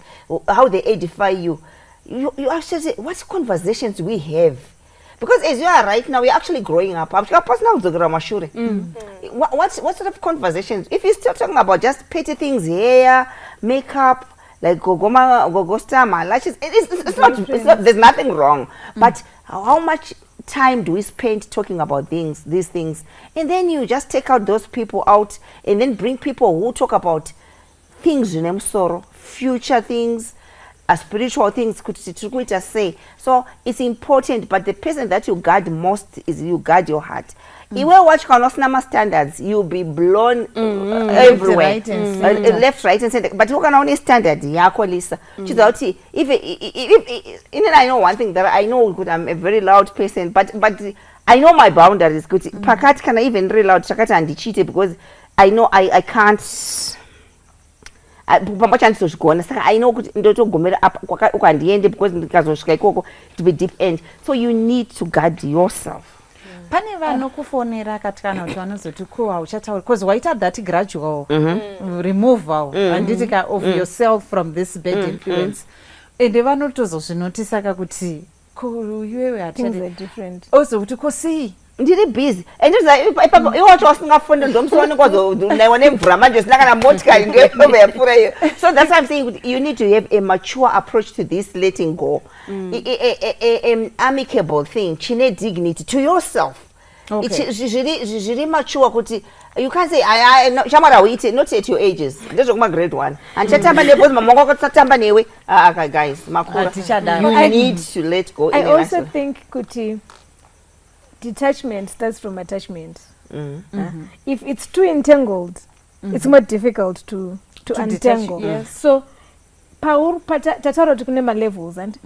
how they edify you. You actually say, what conversations we have? Because as you are right now, we're actually growing up. What sort of conversations? If you're still talking about just petty things, hair, makeup, like gogostama, lashes, it's not, there's nothing wrong. But how much time do we spend talking about these things? And then you just take out those people out and then bring people who talk about things, future things, spiritual things, could say. So it's important, but the person that you guard most is you guard your heart. If you watch Kanosnama standards, you'll be blown everywhere, left, right, and center. But you can only standard. Lisa. If I know one thing that I know, I'm a very loud person, but I know my boundaries. Good, Pakat can even very loud Chakata and cheated because I know I can't. I know to be deep end. So you need to guard yourself. Pane vanokufonera katikana kuti vanozoti ko hauchataura because waita that gradual removal anditika of yourself from this bad influence. Ende vanotozozvinotisaka kuti ko iwewe things are different. Also kuti ko see ndiri busy and iwacho wasingafunda ndomusoni kwazonayiwa nemvura manje usina kana motikari ndoyapfuura iyo. So that's why I'm saying you need to have a mature approach to this letting go, an amicable thing chine dignity to yourself. Zviri mature kuti you can't say shamwari uite not at your ages ndezvekuma grade 1 andichatamba newe because mama wako tisatamba newe. Guys makura you need to let go. I also think kuti detachment starts from attachment. If it's too entangled, it's more difficult to untangle. Yes. So tataro tukune ma levels and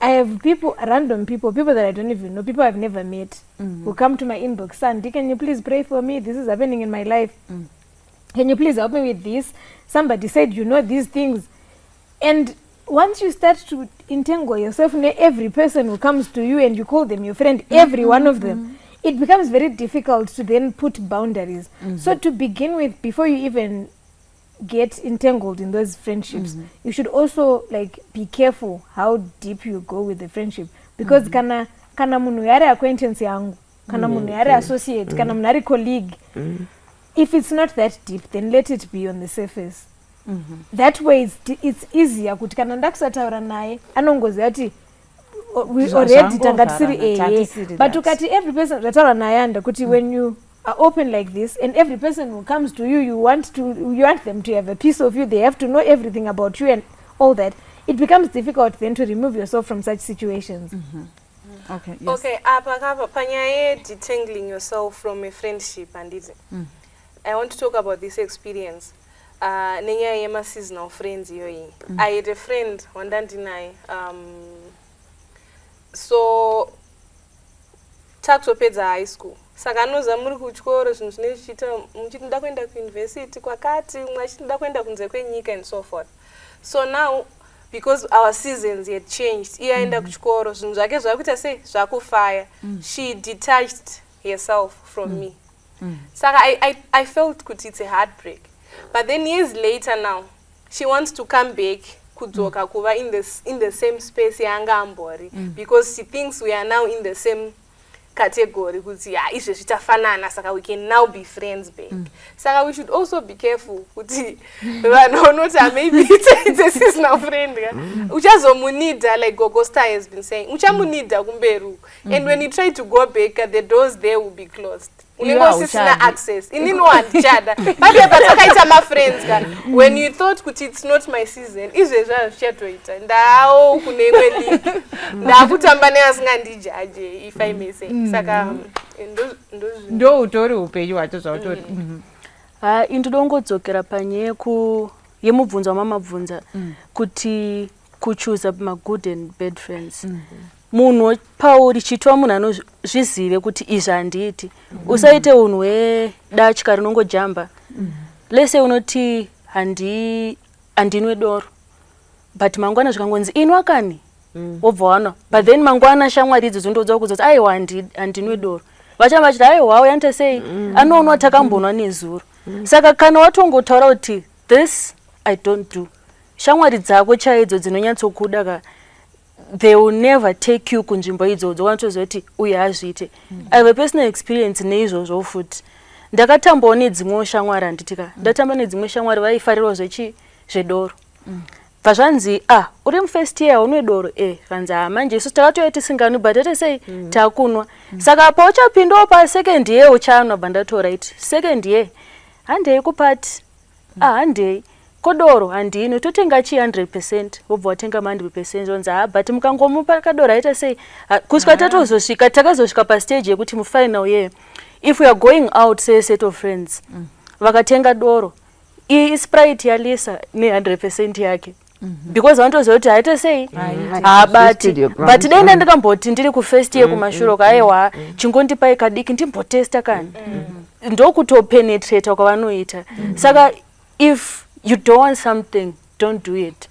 I have people, random people that I don't even know, people I've never met, who come to my inbox, Sandy, can you please pray for me? This is happening in my life. Can you please help me with this? Somebody said, you know these things. And once you start to entangle yourself in every person who comes to you and you call them your friend, every one of them, it becomes very difficult to then put boundaries. So to begin with, before you even get entangled in those friendships, you should also like be careful how deep you go with the friendship, because kana munhu yari acquaintance yangu, kana munhu yari associate, kana munhu yari colleague, if it's not that deep, then let it be on the surface. That way it's easier kuti kana ndakusataura naye anongoziva kuti we already tanga tisiri but ukati every person ndataura naye anda kuti when you are open like this and every person who comes to you, you want them to have a piece of you, they have to know everything about you and all that, it becomes difficult then to remove yourself from such situations. Okay, yes. Okay, apa panyaye detangling yourself from a friendship and I want to talk about this experience. Nenya yema seasonal friends yoyi. I had a friend wandandinai. So takutopedza high school. Saka anoza muri kuchikoro zvinhu zvinochiita muchiti ndakuenda kuuniversity kwakati umwe achiti ndakuenda kunze kwenyika and so forth. So now because our seasons had changed, iye aenda kuchikoro zvinhu zvake zvakuita sei zvakufaya. She detached herself from me. Saka I felt kuti it's a heartbreak. But then years later now, she wants to come back kudzoka kuva in the same space yanga ambori, because she thinks we are now in the same category kuti izvo zvitafanana, saka we can now be friends back. Saka we should also be careful kuti vanonota maybe it's a seasonal friend. Uchazomunida, like Gogosta has been saying, uchamunida kumberu, and when you try to go back, the doors there will be closed. Unengosisina access. Inino andichada. But patakaita ma friends ka. When you thought kuti it's not my season, izvo zvatoita. Ndao kuneimwe league. Ndakutamba neasingandijaje, if I may say. Saka ndo utori upenyu wacho zvautori. Indodongodzokera panyaya yemubvunzo wamamabvunza kuti kuchoose ma good and bad friends. Munhu pauri chitwa munhu anozvizive kuti izvi handiti. Usaite unhu hwedatya rinongojamba. Lese unoti handinwe doro. But mangwana zvikangonzi inwa kani. Wobva wana. But then mangwana shamwari idzi dzondodza kuzoti aiwa handinwe doro. Vachamba vachiti aiwa uyante sei anoonwa takambonwa nezuro. Saka kana watongotaura kuti this I don't do. Shamwari dzako chaidzo dzinonyatsokuda ka, they will never take you kunzvimbo idzodzo wanotozoti uye hazviite. I have a personal experience neizvozvo futi. Ndakatambawo nedzimwe shamwari handitika. Ndatamba nedzimwe shamwari vaifarirawo zvedoro. Vazvanzi uri mufirst year unwe doro vanzi manje isu takatoya tisinganwi but ate sei takunwa. Saka pauchapindawo pasecond year uchanwa bandato right. Second year handei kupati. Handei kodoro handino totenga chi 100%, wobva watenga 100%, wanzi but mukangomupa kadoro aita sei kusvika tatozosvika takazosvika pastage yekuti mufinal year if we are going out say a set of friends vakatenga doro Sprite yalisa ne 100% yake because vantoziva kuti aita sei but denda ndikamboti ndiri kufirst year kumashuro aiwa chingondipai kadiki ndimbotesta kani ndokutopenetrata kwavanoita. Saka if you don't want something, don't do it.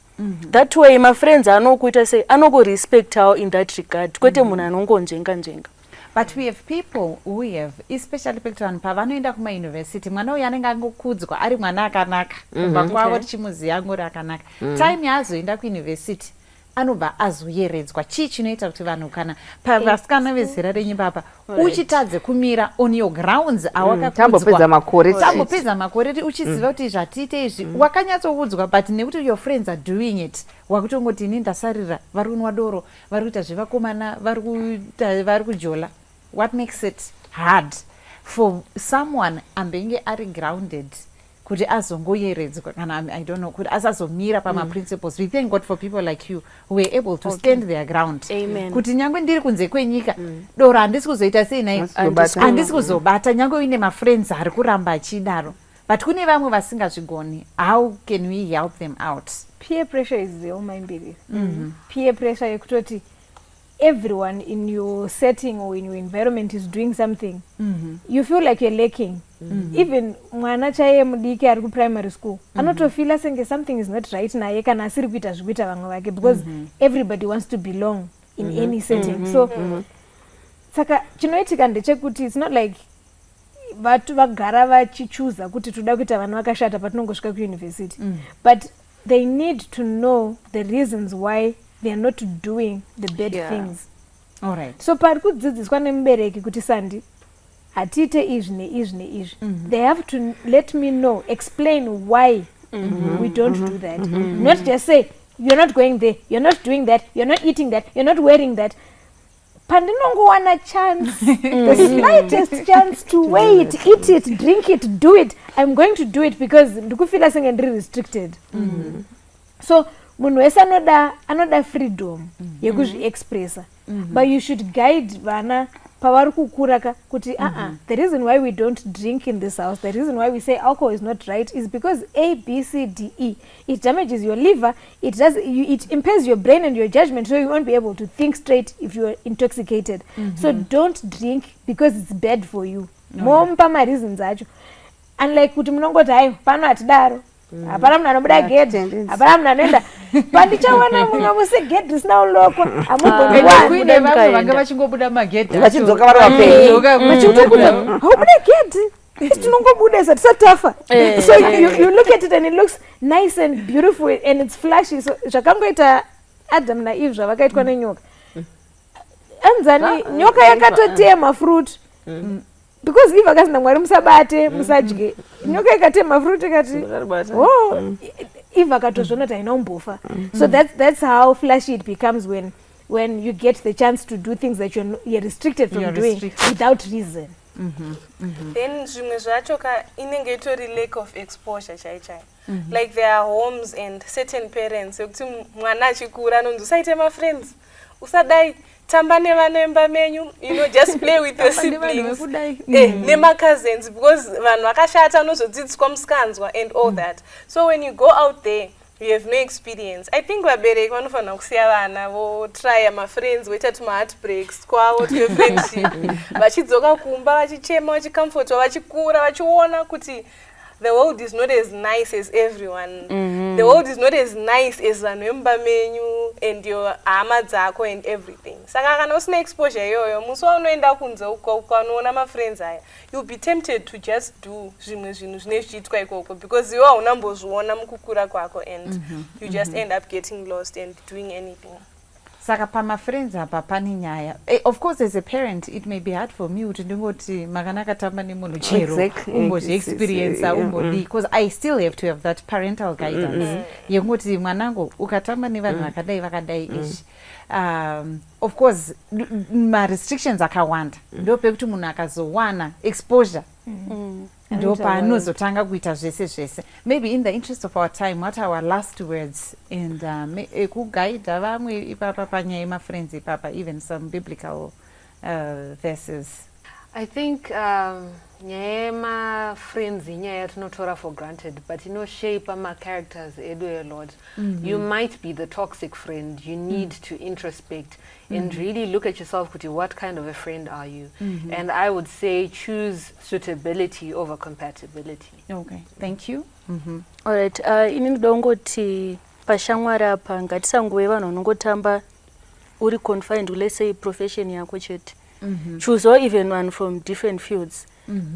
That way my friends anokuita sei anokurespectawo in that regard kwete munhu anongonjenga. But we have people who have, especially vanhu pavanoenda kumauniversity, mwana uyu anenge angokudzwa ari mwana akanaka kubva kwavo tichimuziva angori akanaka. Time yazoenda kuuniversity anobva azoyeredzwa. Chii chinoita kuti vanhu kana vasikana vezera renyu papa uchitadze kumira on your grounds tambopedza makore tambopedza makore uchiziva kuti zvatiite izvi wakanyatsoudzwa, but nekuti your friends are doing it wakutongoti ini ndasarira, vari kunwa doro, vari kuita zvevakomana, vari kujola. What makes it hard for someone ambenge ari grounded kuti azongoyeredzwa kana I don't know kuti asazomira pamaprinciples? We thank God for people like you who were able to stand their ground. Amen. Kuti nyangwe ndiri kunze kwenyika doro handisi kuzoita sei naye, handisi kuzobata nyangwe uine mafriends ari kuramba achidaro, but kune vamwe vasingazvigoni. How can we help them out? Peer pressure is the Mbiriri. Peer pressure yekutoti everyone in your setting or in your environment is doing something. You feel like you're lacking. Even mwana chaiye mudiki ari kuprimary school anotofila senge something is not right naye kana asiri kuita zvikuita vamwe vake, because everybody wants to belong in any setting. So saka chinoitika ndechekuti it's not like vatu vagara vachichuza kuti toda kuita vanhu vakashata patinongosvika kuuniversity, but they need to know the reasons why they are not doing the bad things. All right. So pari kudzidziswa nemubereki kuti Sandi hatiite izvi neizvi neizvi, they have to let me know, explain why we don't do that. Not just say you're not going there, you're not doing that, you're not eating that, you're not wearing that. Pandinongowana chance, the slightest chance to wear it, eat it, drink it, do it, I'm going to do it because ndikufila senge ndiri restricted. So munhu wese anoda freedom yekuzviexpressa, but you should guide vana pavari kukura kuti the reason why we don't drink in this house, the reason why we say alcohol is not right is because A, B, C, D, E. It damages your liver, it impairs your brain and your judgment, so you won't be able to think straight if you are intoxicated. So don't drink because it's bad for you. Mompa ma reasons acho. Unlike kuti munongoti hayi pano hatidaro, hapana munhu anobuda gate, hapana munhu anoenda pandichawana munhu musegedhi risina uloko kuine vamwe vanga vachingobuda magedhi vachidzoka vari vapenyu vachitokuda haubuda gedhi tinongobuda tisati tafa. So you look at it and it looks nice and beautiful and it's flashy. So zvakangoita Adam na Eve zvavakaitwa nenyoka, anzani nyoka yakatotema fruit because Eve akasina Mwari musabate musadye, nyoka ikatema fruit ikati Eve akatozvona kuti haina umbofa. So that's how flashy it becomes when you get the chance to do things that you're restricted from doing without reason. Then zvimwe zvacho inenge itori lack of exposure chai. Like there are homes and certain parents yekuti mwana achikura anonzi usaite ma-friends, usadai tamba nevanemba menyu, just play with your siblings nema-cousins, because vanhu vakashata anozodzidziswa musikanzwa and all that. So when you go out there you have no experience. I think vabereki vanofanira kusiya vana votry ma-friends, voita tuma-heartbreaks kwavo twe-friendship, vachidzoka kumba vachichema, vachicomfortwa, vachikura, vachiona kuti the world is not as nice as everyone. The world is not as nice as vanhu vemba menyu and your hama dzako and everything. Saka kana usina exposure iyoyo, musi waunoenda kunze uko ukanoona ma-friends aya, you'll be tempted to just do zvimwe zvinhu zvine zvichiitwa ikoko because iwe haunambozviona mukukura kwako and you just end up getting lost and doing anything. Saka pama-friends apa pane nyaya. Of course as a parent it may be hard for me kuti ndingoti makanaka tamba nemunhu chero umbozvi-experience umbodi, because I still have to have that parental guidance yekungoti mwanangu ukatamba nevanhu vakadai izvi. Of course ma-restrictions akawanda, ndo pekuti munhu akazowana exposure ndo paanozotanga kuita zvese. Maybe in the interest of our time, what are our last words and kuguida vamwe ipapa panyaya yema-friends ipapa, even some biblical verses? I think nyaya yema-friends inyaya yatinotora for granted, but shape ma-characters edu a lot. You might be the toxic friend. You need to introspect and really look at yourself, kuti what kind of a friend are you? And I would say choose suitability over compatibility. Okay, thank you. All right, ini ndongoti pashamwari apa ngatisangove vanhu vanongotamba uri confined, let's say profession yako chete. Choose or even one from different fields.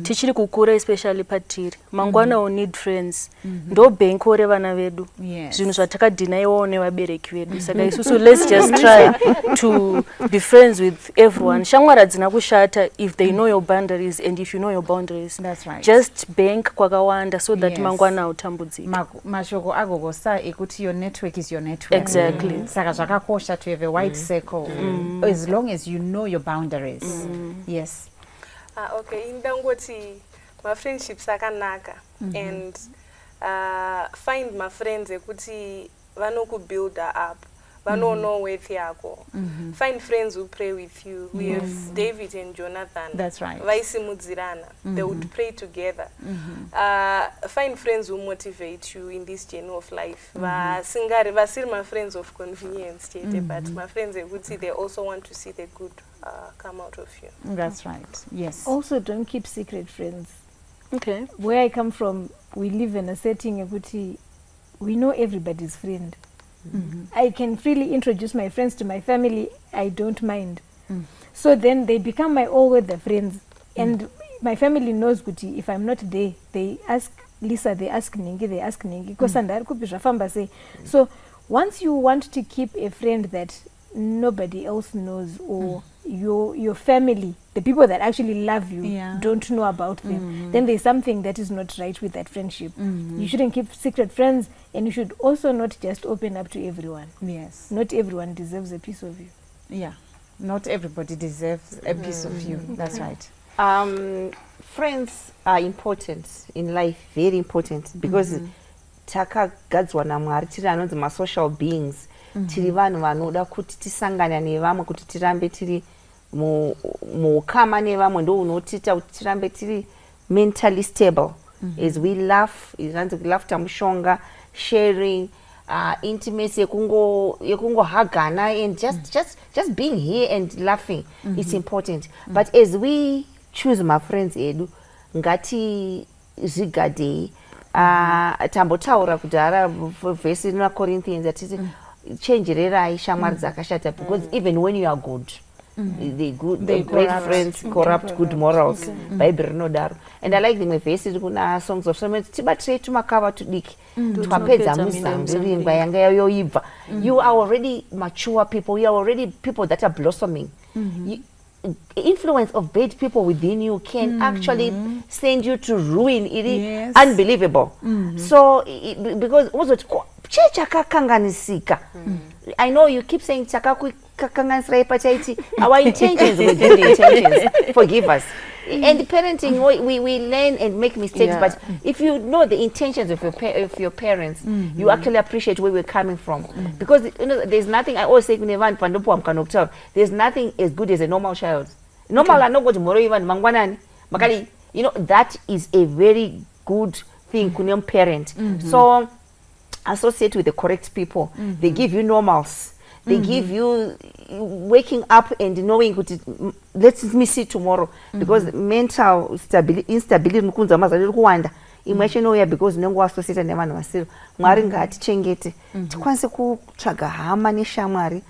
tichiri kukura especially patiri mangwana o need friends ndo bhenko revana vedu zvinhu zvatakadhinaiwawo nevabereki vedu saka isusu let's just try to be friends with everyone. Shamwari hadzina kushata if they know your boundaries and if you know your boundaries. That's right. Just bank kwakawanda so that mangwana hautambudziki. Mashoko agogosa ekuti your network is your network. Exactly. Saka zvakakosha to have a wide circle as long as you know your boundaries. Yes. Okay, indangoti my friendships akanaka and find my friends ekuti vanokubuild up. Vanono worth yako. Find friends who pray with you. We have David and Jonathan. That's right. Vaisimudzirana. They would pray together. Find friends who motivate you in this journey of life. Vasiri my friends of convenience, but my friends they also want to see the good come out of you. That's right. Yes. Also, don't keep secret friends. Okay. Where I come from, we live in a setting ekuti we know everybody's friend. I can freely introduce my friends to my family. I don't mind. So then they become my all-weather friends. And my family knows kuti if I'm not there, they ask Lisa, they ask Ningi, they ask Ningi. So once you want to keep a friend that nobody else knows, or your family, the people that actually love you, don't know about them, then there's something that is not right with that friendship. You shouldn't keep secret friends, and you should also not just open up to everyone. Yes. Not everyone deserves a piece of you. Yeah. Not everybody deserves a piece of you. That's right. Friends are important in life, very important, because takagadzwa naMwari tiri anonzi ma-social beings. Tiri vanhu vanoda kuti tisangana nevamwe kuti tirambe tiri muukama nevamwe, ndo unotiita kuti tirambe tiri mentally stable. As we laugh, izvanzi laughter mushonga, sharing, intimacy yekungohagana and just being here and laughing. It's important. But as we choose my friends edu, ngati zvigadei, tambotaura kudhara vhesi na Corinthians atiti changererai shamwari dzakashata, because even when you are good, they great friends corrupt good morals. Bible rinodaro. And I like the verse kuna Songs of Solomon, tibatrei tumakava tudiki twapedza muzambiringa yanga yoibva. You are already mature people. You are already people that are blossoming. Influence of bad people within you can actually send you to ruin. It is unbelievable. So because also chakakanganisika. I know you keep saying chakakanganisika pachaiti. Our intentions were good intentions. Forgive us. And parenting, we learn and make mistakes, but if you know the intentions of your parents, you actually appreciate where we're coming from. Because there's nothing, I always say, there's nothing as good as a normal child. Normal, I know what tomorrow even mangwanani. Makali, that is a very good thing, kunyam parent. So associate with the correct people. They give you normals. They give you waking up and knowing, let me see tomorrow. Because mental instability, imwe because nengo associate nevanhu vasiri. Mwari ngatichengete. Tikwanise kutsvaga hama neshamwari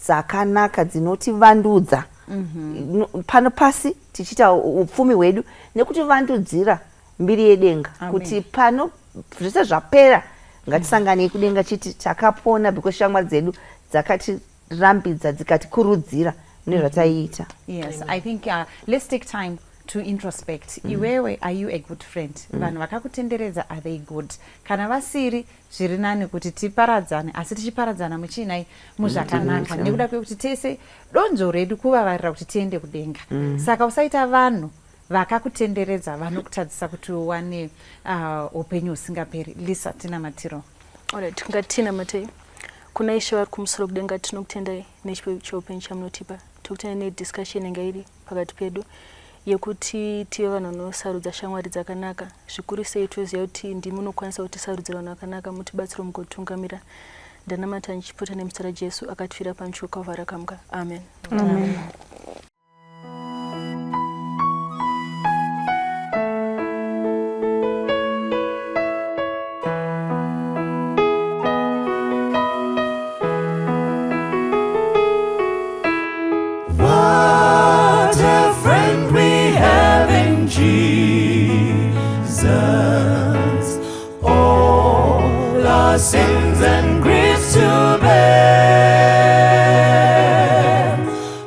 dzakanaka dzinotivandudza. Pano pasi tichiita upfumi hwedu nekutivandudzira mbiri yedenga. Kuti pano zvese zvapera ngatisangane kudenga chiti takapona because shamwari dzedu dzakatirambidza dzikatikurudzira mune zvataiita. Yes, I think let's take time to introspect. Iwewe, are you a good friend? Vanhu vakakutenderedza, are they good? Kana vasiri, zviri nani kuti tiparadzane, asi tichiparadzana muchinai muzvakanaka. Nekuda kwekuti tese donzvo redu kuvavarira kuti tiende kudenga. Saka usaita vanhu vakakutenderedza vanokutadzisa kuti uwane upenyu husingaperi. Lisa, tina matiro. Alright, ngatina matei. Kuna Ishe vari kumusoro kudenga, tinokutendai nechipo cheupenyu chamunotipa. Tokutendai nediscussion inga iri pakati pedu yekuti tive vanhu vanosarudza shamwari dzakanaka. Zvikuru sei toziva kuti ndimi munokwanisa kutisarudzira vanhu vakanaka, mutibatsire mugotungamira. Ndanamata ndichipfuta nemuzita raJesu akatifira pamuti weKalvari akamuka. Amen. Amen. What a friend we have in Jesus. our sins and griefs to bear.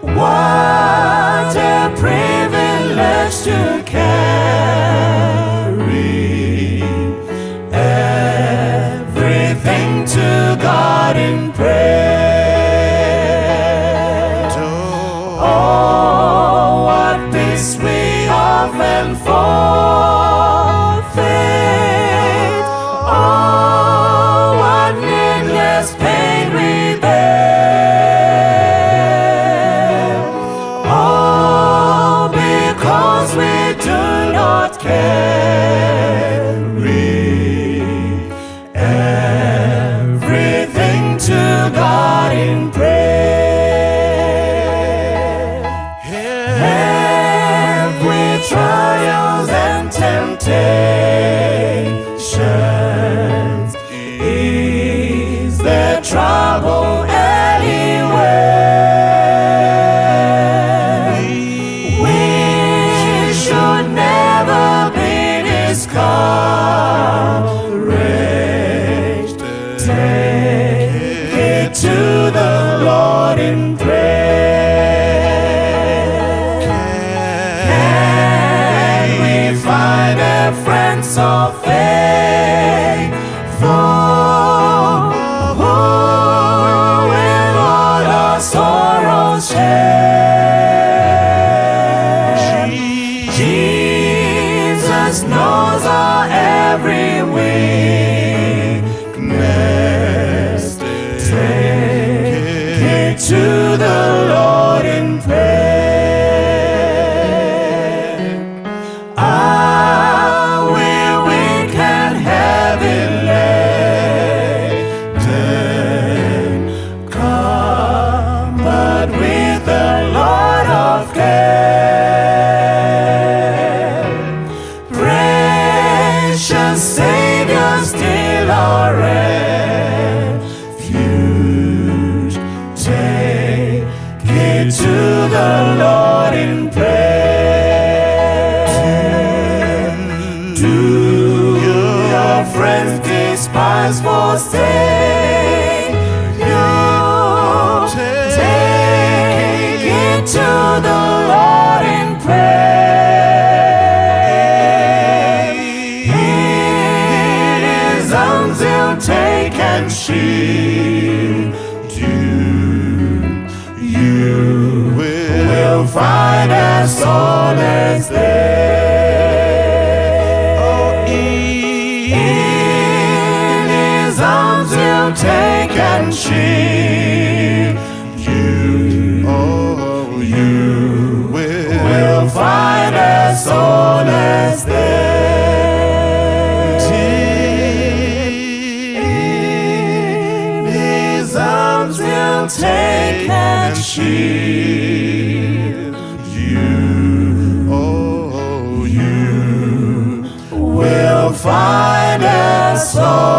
What a privilege to carry everything to God in prayer. Oh, what peace we often forfeit. Oh, what needless pain we bear. All because we do not carry everything to God in prayer. Have we trials and temptations? Is there trouble anywhere? We should never be discouraged. Take it to the Lord in prayer. Can we find a friend so faithful, who will all our sorrows share? Jesus knows our every weakness. Take it to the Lord in prayer. Are we weak and heavy laden? Come, but with the Lord of care. Precious Savior, still our refuge. Take it to the Lord in prayer. Do your friends despise, forsake you? Take it to the Lord in prayer. In His arms He'll take and shield you. You will find a solace there. Oh, in His arms He'll take and shield you. Oh, you will find a solace there. In His arms He'll take and shield you. Oh, you will find a solace.